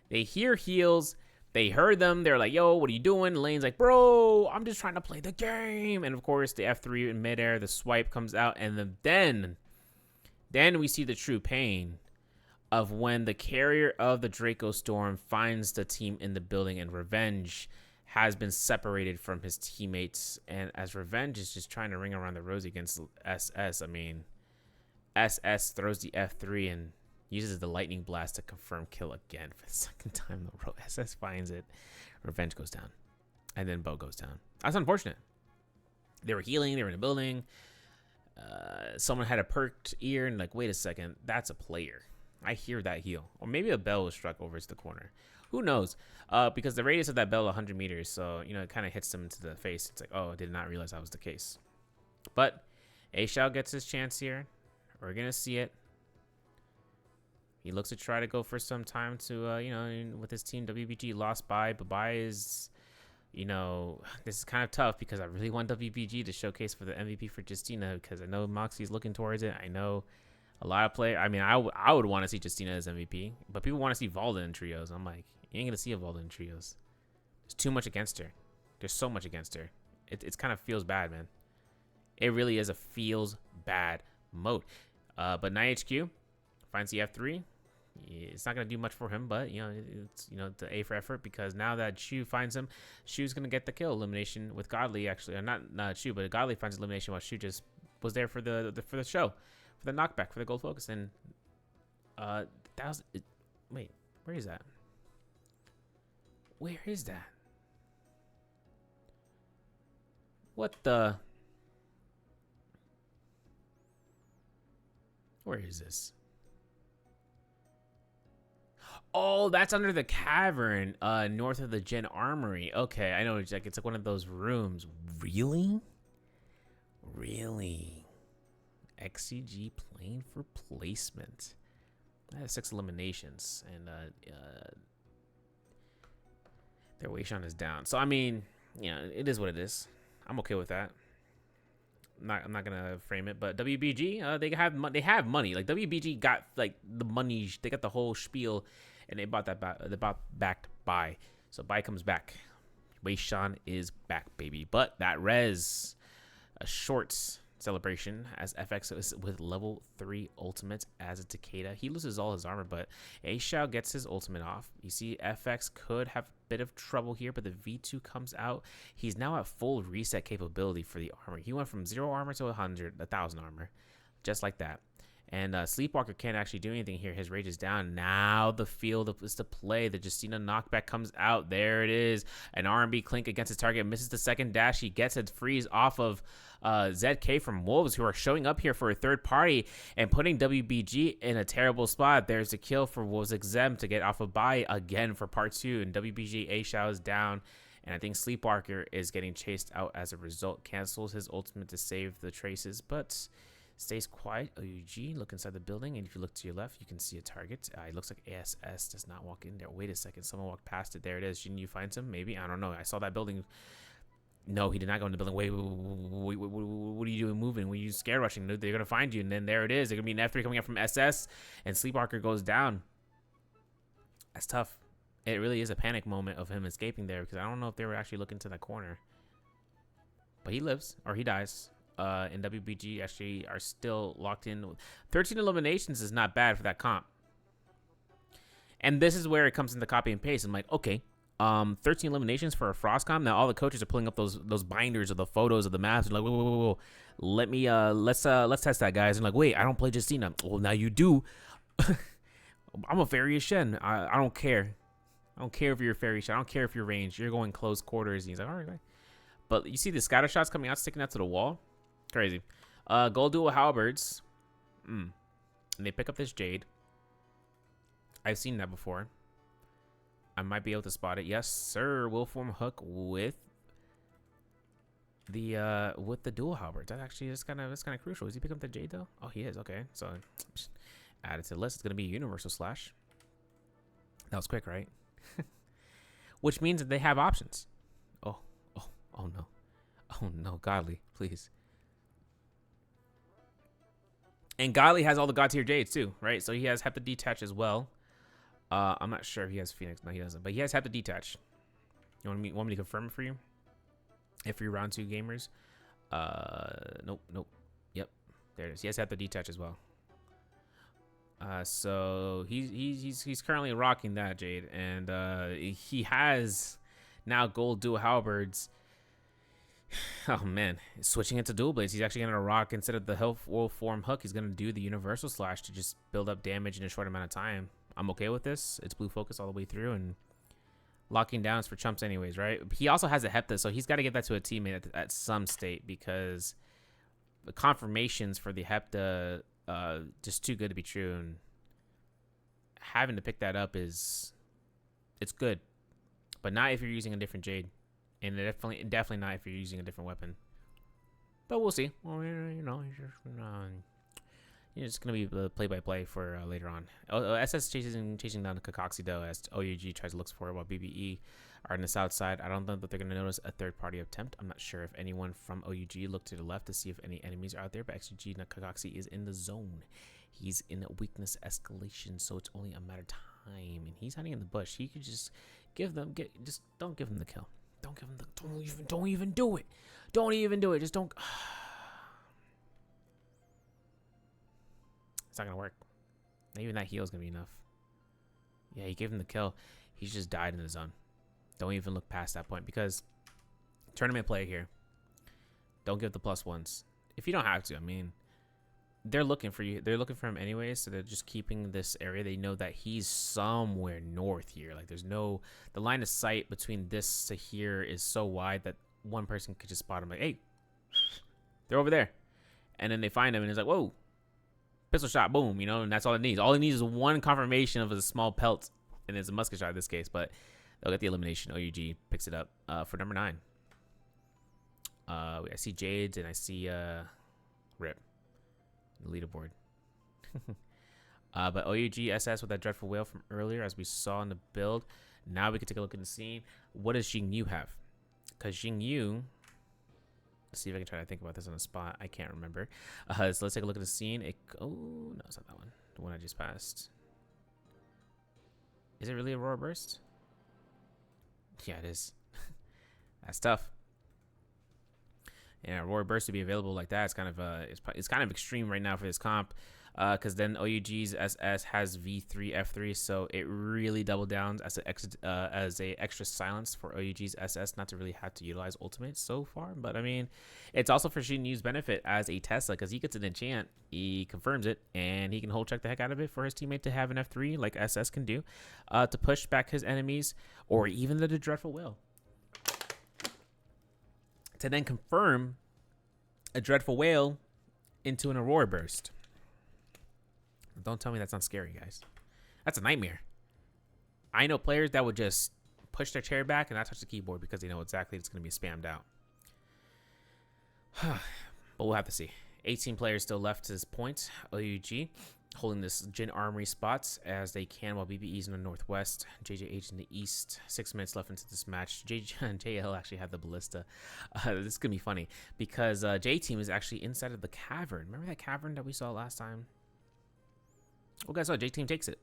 They hear heals. They heard them. They're like, yo, what are you doing? Lane's like, bro, I'm just trying to play the game. And of course, the F3 in midair, the swipe comes out. And then we see the true pain of when the carrier of the Draco Storm finds the team in the building, and Revenge has been separated from his teammates. And as Revenge is just trying to ring around the rosy against SS, I mean, SS throws the F3 and uses the lightning blast to confirm kill again for the second time in a row. SS finds it. Revenge goes down. And then Bo goes down. That's unfortunate. They were healing. They were in the building. Someone had a perked ear and like, wait a second. That's a player. I hear that heal. Or maybe a bell was struck over to the corner. Who knows? Because the radius of that bell 100 meters. So, you know, it kind of hits them into the face. It's like, oh, I did not realize that was the case. But A Shao gets his chance here. We're going to see it. He looks to try to go for some time to, you know, with his team. WBG lost by, but Bai is, you know, this is kind of tough because I really want WBG to showcase for the MVP for Justina because I know Moxie's looking towards it. I know a lot of players. I mean, I would want to see Justina as MVP, but people want to see Valda in trios. I'm like, you ain't going to see a Valda in trios. There's too much against her. There's so much against her. It kind of feels bad, man. It really is a feels bad mode. But NiHQ finds the F3. It's not going to do much for him, but, you know, it's, you know, the A for effort because now that Shu finds him, Shu's going to get the kill elimination with Godly, actually. Or not Shu, but Godly finds elimination while Shu just was there for the show, for the knockback, for the gold focus. And that was, wait, where is that? Where is that? What the? Where is this? Oh, that's under the cavern, north of the Gen Armory. Okay, I know. It's like one of those rooms. Really? Really? XCG playing for placement. I have 6 eliminations, and their Weishan is down. So I mean, you know, it is what it is. I'm okay with that. I'm not gonna frame it, but WBG, they have money. Like WBG got like the money. They got the whole spiel. And they bought that back. They bought backed by. So Bai comes back. Weishan is back, baby. But that res, a short celebration as FX is with level 3 ultimate as a Takeda. He loses all his armor, but A Shao gets his ultimate off. You see, FX could have a bit of trouble here, but the V2 comes out. He's now at full reset capability for the armor. He went from 0 armor to 1,000 armor, just like that. And Sleepwalker can't actually do anything here. His rage is down. Now the field is to play. The Justina knockback comes out. There it is. An R&B clink against his target. Misses the second dash. He gets a freeze off of ZK from Wolves, who are showing up here for a third party and putting WBG in a terrible spot. There's the kill for Wolves Exempt to get off of Bai again for part 2. And WBG A Shao is down. And I think Sleepwalker is getting chased out as a result. Cancels his ultimate to save the traces, but stays quiet. OUG, look inside the building, and if you look to your left, you can see a target. It looks like ASS does not walk in there. Wait a second, someone walked past it. There it is. Jinyu finds him, maybe. I don't know. I saw that building. No, he did not go in the building. Wait, what are you doing moving? When you scare rushing, they're going to find you, and then there it is. They're going to be an F3 coming up from SS, and Sleepwalker goes down. That's tough. It really is a panic moment of him escaping there, because I don't know if they were actually looking to that corner. But he lives, or he dies. And WBG actually are still locked in. 13 eliminations is not bad for that comp. And this is where it comes into copy and paste. I'm like, okay, 13 eliminations for a Frost comp. Now all the coaches are pulling up those binders of the photos of the maps. They're like, whoa. Let's test that, guys. And like, wait, I don't play Justina. Well, now you do. I'm a fairy Shen. I don't care. I don't care if you're a fairy Shen. I don't care if you're ranged. You're going close quarters. And he's like, all right, right. But you see the scatter shots coming out, sticking out to the wall. Crazy. Gold dual halberds. And they pick up this jade. I've seen that before. I might be able to spot it. Yes, sir. Will form hook with the dual halberd. That actually is kind of crucial. Is he picking up the jade though? Oh, he is. Okay, so add it to the list. It's gonna be a universal slash. That was quick, right? Which means that they have options. Oh no, oh no, Godly, please. And Godly has all the god tier jades too, right? So he has Hepta detach as well. I'm not sure if he has Phoenix. No, he doesn't. But he has Hepta detach. You want me to confirm it for you? If you're round 2 gamers, nope. Yep, there it is. He has Hepta detach as well. So he's currently rocking that jade, and he has now gold dual halberds. Oh man, switching into dual blades. He's actually gonna rock, instead of the health wolf form hook, he's gonna do the universal slash to just build up damage in a short amount of time. I'm okay with this. It's blue focus all the way through, and locking down is for chumps anyways, right? He also has a Hepta, so he's got to get that to a teammate at some state, because the confirmations for the Hepta just too good to be true, and having to pick that up it's good, but not if you're using a different jade, and definitely not if you're using a different weapon. But we'll see. Well, you know, it's gonna be the play-by-play for later on. SS chasing down the Kakaxi though, as OUG tries to look for it, while BBE are on the south side. I don't know that they're gonna notice a third-party attempt. I'm not sure if anyone from OUG looked to the left to see if any enemies are out there, but XG Kakaxi is in the zone. He's in a weakness escalation, so it's only a matter of time, and he's hiding in the bush. He could just just don't give him the kill. Don't give him the. Don't even do it. Don't even do it. Just don't. It's not gonna work. Not even that heal is gonna be enough. Yeah, he gave him the kill. He's just died in the zone. Don't even look past that point, because tournament play here. Don't give the +1s if you don't have to. I mean, they're looking for you. They're looking for him anyways, so they're just keeping this area. They know that he's somewhere north here. Like, there's no, the line of sight between this to here is so wide that one person could just spot him. Like, hey, they're over there, and then they find him, and it's like, whoa, pistol shot, boom, you know, and that's all it needs. All it needs is one confirmation of a small pelt, and it's a musket shot in this case, but they'll get the elimination. OUG picks it up for number 9. I see Jades, and I see Rip. The leaderboard. But OUG SS with that dreadful whale from earlier, as we saw in the build. Now we can take a look at the scene. What does Jing Yu have? Because Jing Yu, let's see if I can try to think about this on the spot. I can't remember. So let's take a look at the scene. Oh no, it's not that one. The one I just passed. Is it really Aurora Burst? Yeah, it is. That's tough. Yeah, Aurora Burst to be available like that, it's kind of extreme right now for this comp, because then OUG's SS has V3 F3, so it really double downs as a extra silence for OUG's SS not to really have to utilize ultimate so far. But I mean, it's also for Jing Yu's benefit as a Tesla, because he gets an enchant, he confirms it, and he can hold check the heck out of it for his teammate to have an F3 like SS can do, to push back his enemies, or even the Dreadful Whale, to then confirm a Dreadful Whale into an Aurora Burst. Don't tell me that's not scary, guys. That's a nightmare. I know players that would just push their chair back and not touch the keyboard because they know exactly it's going to be spammed out. But we'll have to see. 18 players still left to this point. OUG holding this Jin Armory spots as they can, while BBE's in the northwest, JJH in the east. 6 minutes left into this match. JL actually had the ballista. This is gonna be funny because J team is actually inside of the cavern. Remember that cavern that we saw last time? Well, guys, J team takes it.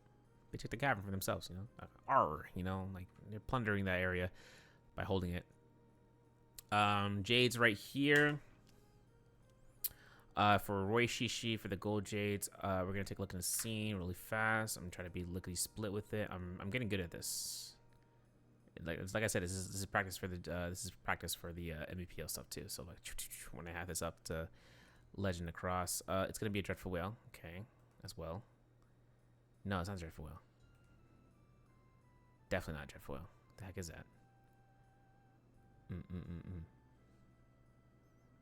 They took the cavern for themselves, you know. You know, like they're plundering that area by holding it. Jade's right here. For Roy Shishi for the gold jades, we're gonna take a look at the scene really fast. I'm trying to be lickety split with it. I'm getting good at this. Like I said, this is practice for the NBPL stuff too. So like when I have this up to Legend across, it's gonna be a Dreadful Whale, okay, as well. No, it's not dreadful whale. Definitely not dreadful whale. The heck is that?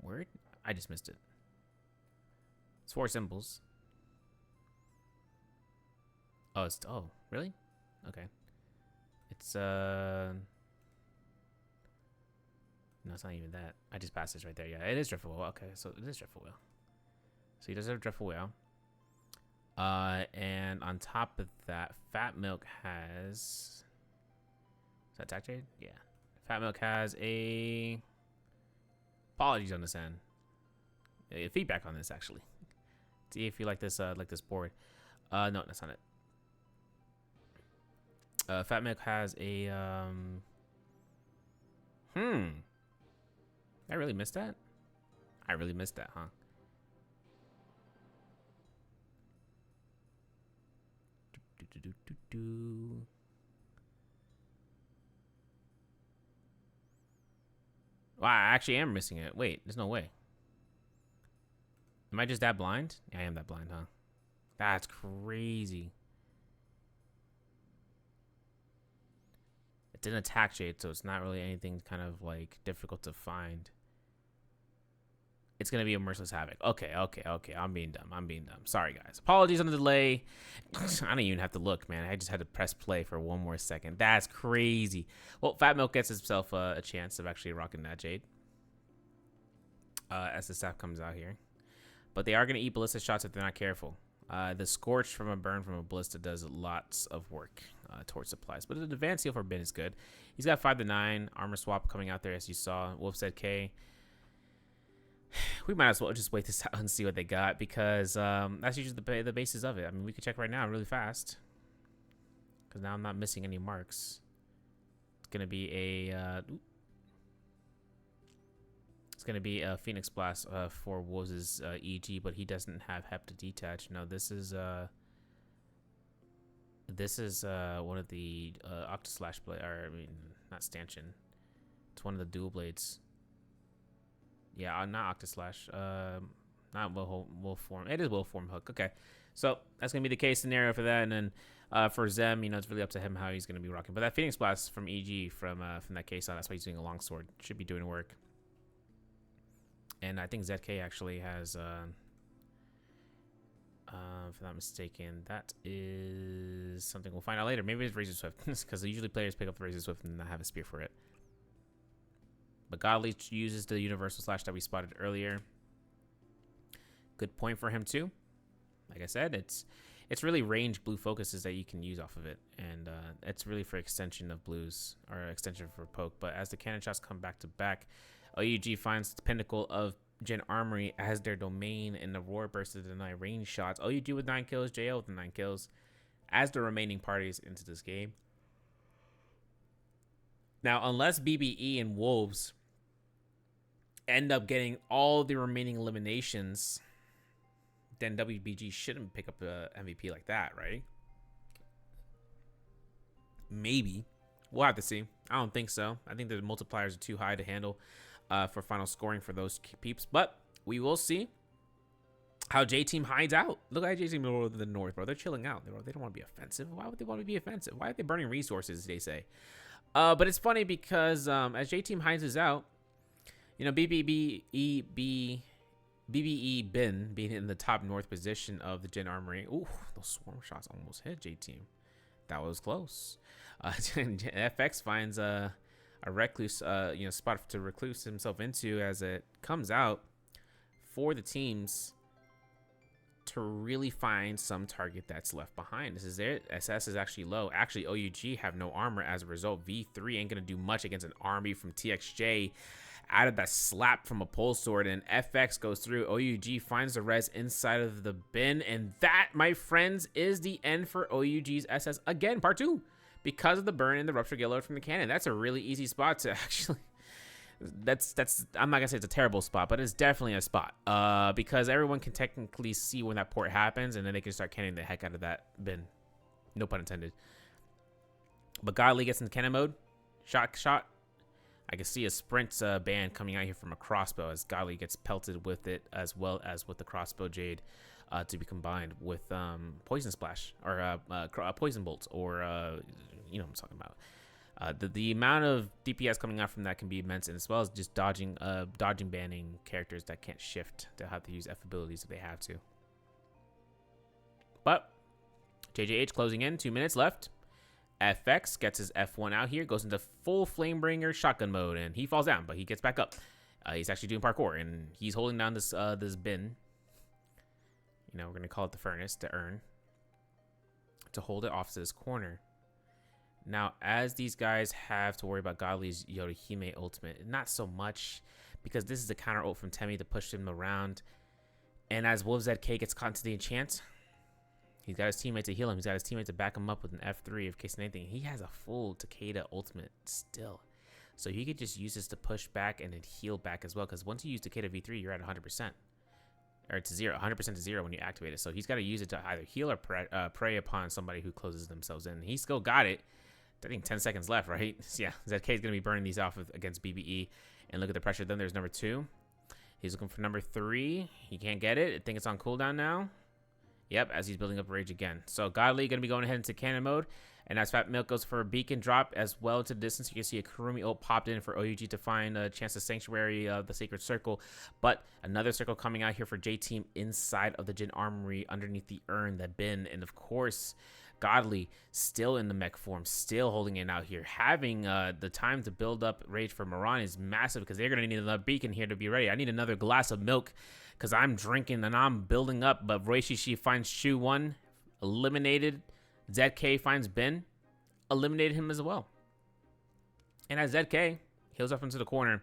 Word? I just missed it. It's 4 symbols. Oh, it's really? Okay. It's no, it's not even that. I just passed this right there. Yeah, it is dreadful whale. Okay, so it is dreadful whale. So he does have dreadful whale. And on top of that, Fat Milk has. Is that Attack Jade? Yeah. Fat Milk has a. Apologies on this end. Feedback on this actually. See if you like this board. No, that's not it. Fat Milk has a I really missed that? I really missed that, huh? Wow, I actually am missing it. Wait, there's no way. Am I just that blind? Yeah, I am that blind, huh? That's crazy. It's an attack shade, so it's not really anything kind of like difficult to find. It's gonna be a Merciless Havoc. Okay. I'm being dumb. Sorry, guys. Apologies on the delay. I don't even have to look, man. I just had to press play for 1 more second. That's crazy. Well, Fat Milk gets himself a chance of actually rocking that Jade. As the staff comes out here. But they are gonna eat Ballista shots if they're not careful. The Scorch from a burn from a Ballista does lots of work towards supplies. But the advanced heal for Ben is good. He's got 5-9. Armor swap coming out there, as you saw. Wolf said K. We might as well just wait this out and see what they got, because that's usually the basis of it. I mean, we could check right now really fast, because now I'm not missing any marks. It's gonna be a Phoenix Blast for Woz's EG, but he doesn't have Hep to detach. No, this is one of the Octaslash blade, or I mean, not stanchion. It's one of the dual blades. Yeah, not Octaslash. Not Wolf Form. It is Wolf Form Hook. Okay, so that's gonna be the case scenario for that. And then for Zem, you know, it's really up to him how he's gonna be rocking. But that Phoenix Blast from EG from that case on, that's why he's doing a longsword. Should be doing work. And I think ZK actually has, if I'm not mistaken, that is something we'll find out later. Maybe it's Razor Swift, because usually players pick up the Razor Swift and not have a spear for it. But Godly uses the Universal Slash that we spotted earlier. Good point for him too. Like I said, it's really range blue focuses that you can use off of it, and it's really for extension of blues, or extension for poke. But as the cannon shots come back to back, OUG finds the pinnacle of Gen Armory as their domain, and the Roar burst to deny range shots. OUG with 9 kills, JL with 9 kills, as the remaining parties into this game. Now, unless BBE and Wolves end up getting all the remaining eliminations, then WBG shouldn't pick up a MVP like that, right? Maybe. We'll have to see. I don't think so. I think the multipliers are too high to handle for final scoring for those peeps. But we will see how J-Team hides out. Look at J-Team over the north, bro. They're chilling out. They don't want to be offensive. Why would they want to be offensive? Why are they burning resources, they say? But it's funny because as J-Team hides out, you know, BBE Ben being in the top north position of the Gen Armory. Ooh, those swarm shots almost hit J-Team. That was close. FX finds a recluse, spot to recluse himself into, as it comes out for the teams to really find some target that's left behind. This is it. SS is actually low. Actually, OUG have no armor. As a result, V3 ain't gonna do much against an army from TXJ. Out of that slap from a pole sword, and FX goes through. OUG finds the res inside of the bin, and that, my friends, is the end for OUG's SS again, part 2, because of the burn and the rupture gale load from the cannon. That's a really easy spot to actually. That's I'm not gonna say it's a terrible spot, but it's definitely a spot. Because everyone can technically see when that port happens, and then they can start canning the heck out of that bin. No pun intended. But Godly gets into cannon mode. Shot. I can see a sprint band coming out here from a crossbow as Godly gets pelted with it, as well as with the crossbow Jade. to be combined with Poison Splash or Poison Bolt or you know what I'm talking about. The amount of DPS coming out from that can be immense, and as well as just dodging banning characters that can't shift to have to use F abilities if they have to. But JJH closing in, 2 minutes left. FX gets his F1 out here, goes into full Flamebringer shotgun mode, and he falls down, but he gets back up. He's actually doing parkour, and he's holding down this this bin. You know, we're gonna call it the furnace to earn to hold it off to this corner. Now, as these guys have to worry about Godly's Yorihime ultimate, not so much, because this is a counter ult from Temi to push him around. And as Wolf ZK gets caught into the enchant, he's got his teammate to heal him. He's got his teammate to back him up with an F3 in case anything. He has a full Takeda ultimate still. So he could just use this to push back and then heal back as well, because once you use Takeda V3, you're at 100%. Or to 100% to 0 when you activate it. So he's got to use it to either heal or prey upon somebody who closes themselves in. He still got it. I think 10 seconds left, right? So yeah, ZK is going to be burning these off against BBE. And look at the pressure. Then there's number 2. He's looking for number 3. He can't get it. I think it's on cooldown now. Yep, as he's building up rage again. So Godly going to be going ahead into cannon mode. And as Fat Milk goes for a beacon drop as well to the distance, you can see a Kurumi ult popped in for OUG to find a chance to sanctuary the Sacred Circle. But another circle coming out here for J-Team inside of the Jin Armory underneath the urn, the bin. And of course, Godly still in the mech form, still holding it out here. Having the time to build up rage for Moran is massive, because they're going to need another beacon here to be ready. I need another glass of milk because I'm drinking and I'm building up. But Roishishi finds Shu 1, eliminated. ZK finds Ben, eliminated him as well. And as ZK heals up into the corner,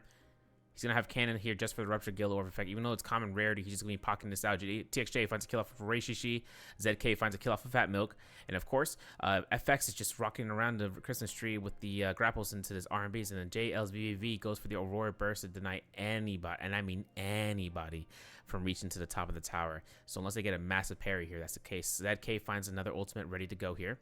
he's going to have cannon here just for the Rupture Guild Orb effect. Even though it's common rarity, he's just going to be pocketing this out. TXJ finds a kill off of Reishishi. ZK finds a kill off of Fat Milk. And of course, FX is just rocking around the Christmas tree with the grapples into his R&Bs. And then JL's VVV goes for the Aurora Burst to deny anybody, and I mean anybody, from reaching to the top of the tower. So unless they get a massive parry here, that's the case. ZK finds another ultimate ready to go here.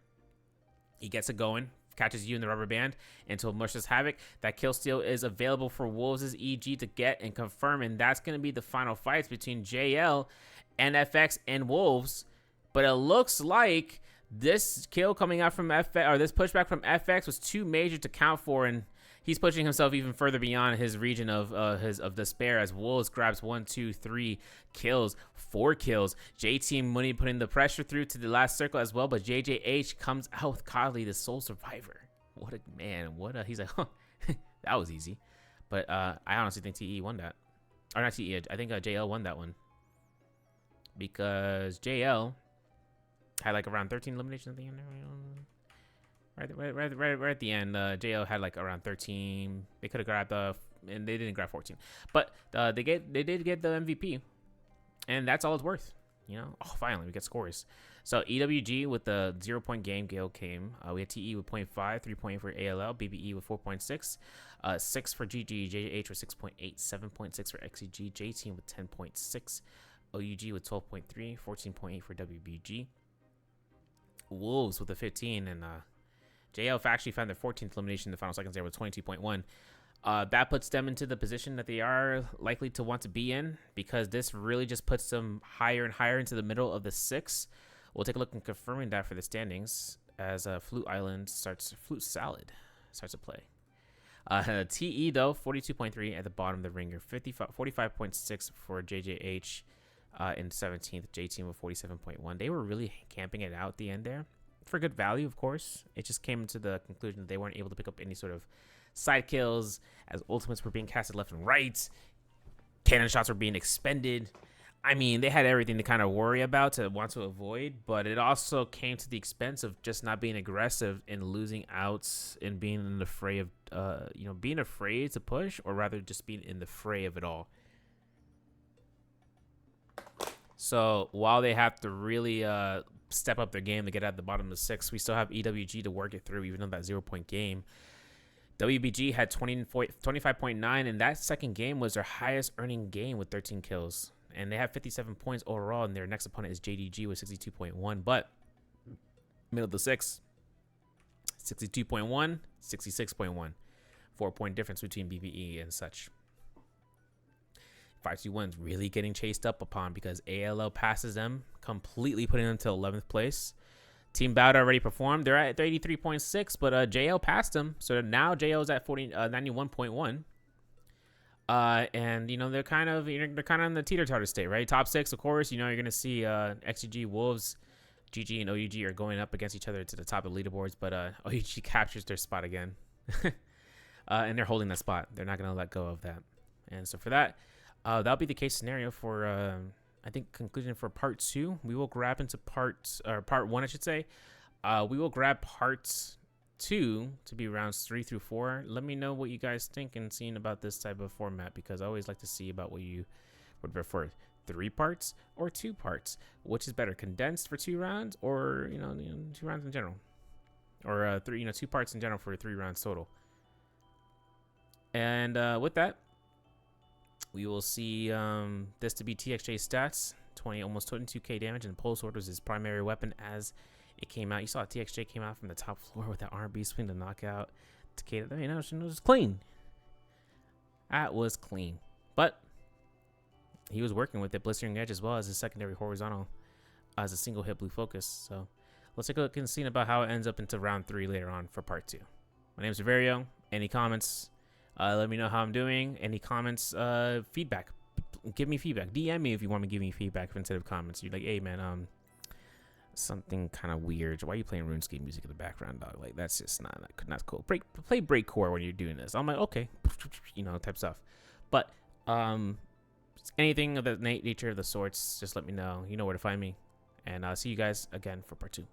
He gets it going, catches you in the rubber band into malicious havoc. That kill steal is available for Wolves' EG to get and confirm, and that's going to be the final fights between JL and FX and Wolves. But it looks like this kill coming out from FX, or this pushback from FX, was too major to count for, and he's pushing himself even further beyond his region of despair, as Wolves grabs 1, 2, 3 kills, 4 kills. J-Team Money putting the pressure through to the last circle as well, but JJH comes out with Godly, the sole survivor. What a man! He's like, huh, that was easy. But I honestly think TE won that, or not TE. I think JL won that one, because JL had like around 13 eliminations at the end. Right at the end, JL had like around 13. They could have grabbed and they didn't grab 14, but they did get the MVP, and that's all it's worth. You know, oh, finally we get scores. So EWG with the 0-point game, Gale came. We had TE with 0.5, 3.8 for ALL, BBE with 4.6, 6 for GG, JH with 6.8, 7.6 for XEG, J-Team with 10.6, OUG with 12.3, 14.8 for WBG, Wolves with a 15, and JL actually found their 14th elimination in the final seconds there with 22.1. That puts them into the position that they are likely to want to be in, because this really just puts them higher and higher into the middle of the 6. We'll take a look and confirming that for the standings as Flute Salad starts to play. TE though, 42.3 at the bottom of the ringer, 45.6 for JJH in 17th, J-Team with 47.1. They were really camping it out at the end there for good value, of course. It just came to the conclusion that they weren't able to pick up any sort of side kills, as ultimates were being casted left and right. Cannon shots were being expended. I mean, they had everything to kind of worry about, to want to avoid, but it also came to the expense of just not being aggressive and losing outs and being in the fray of, being afraid to push, or rather just being in the fray of it all. So while they have to really step up their game to get at the bottom of the 6, we still have EWG to work it through, even on that 0-point game. WBG had 25.9, and that second game was their highest earning game with 13 kills. And they have 57 points overall, and their next opponent is JDG with 62.1. But middle of the 6, 62.1, 66.1. 4-point difference between BBE and such. 521's really getting chased up upon because ALO passes them, completely putting them to 11th place. Team Bout already performed. They're at 83.6, but JL passed them. So now JL's at 91.1. And you know they're kind of in the teeter-totter state, right? Top 6, of course. You know you're gonna see XGG Wolves, GG and OUG are going up against each other to the top of the leaderboards, but OUG captures their spot again, and they're holding that spot. They're not gonna let go of that. And so for that, that'll be the case scenario for I think conclusion for part 2. We will grab into part 1, I should say. We will grab part 2 to be rounds 3 through 4. Let me know what you guys think and seeing about this type of format, because I always like to see about what you would prefer. 3 parts or 2 parts, which is better, condensed for 2 rounds, or 2 rounds in general, or 2 parts in general for 3 rounds total. And with that, we will see this to be TXJ stats, almost 22k damage, and Pulse Sword was his primary weapon as it came out. You saw TXJ came out from the top floor with that R&B swing to knock out Takeda. It was clean. That was clean. But he was working with it, Blistering Edge as well as his secondary horizontal as a single hit blue focus. So let's take a look and see about how it ends up into round 3 later on for part 2. My name is Severio. Any comments? Let me know how I'm doing. Any comments, feedback. Give me feedback. DM me if you want to give me feedback instead of comments. You're like, hey man, something kind of weird. Why are you playing RuneScape music in the background, dog? Like that's just not cool. Play breakcore when you're doing this. I'm like, okay, type stuff. But anything of the nature of the sorts, just let me know. You know where to find me. And I'll see you guys again for part 2.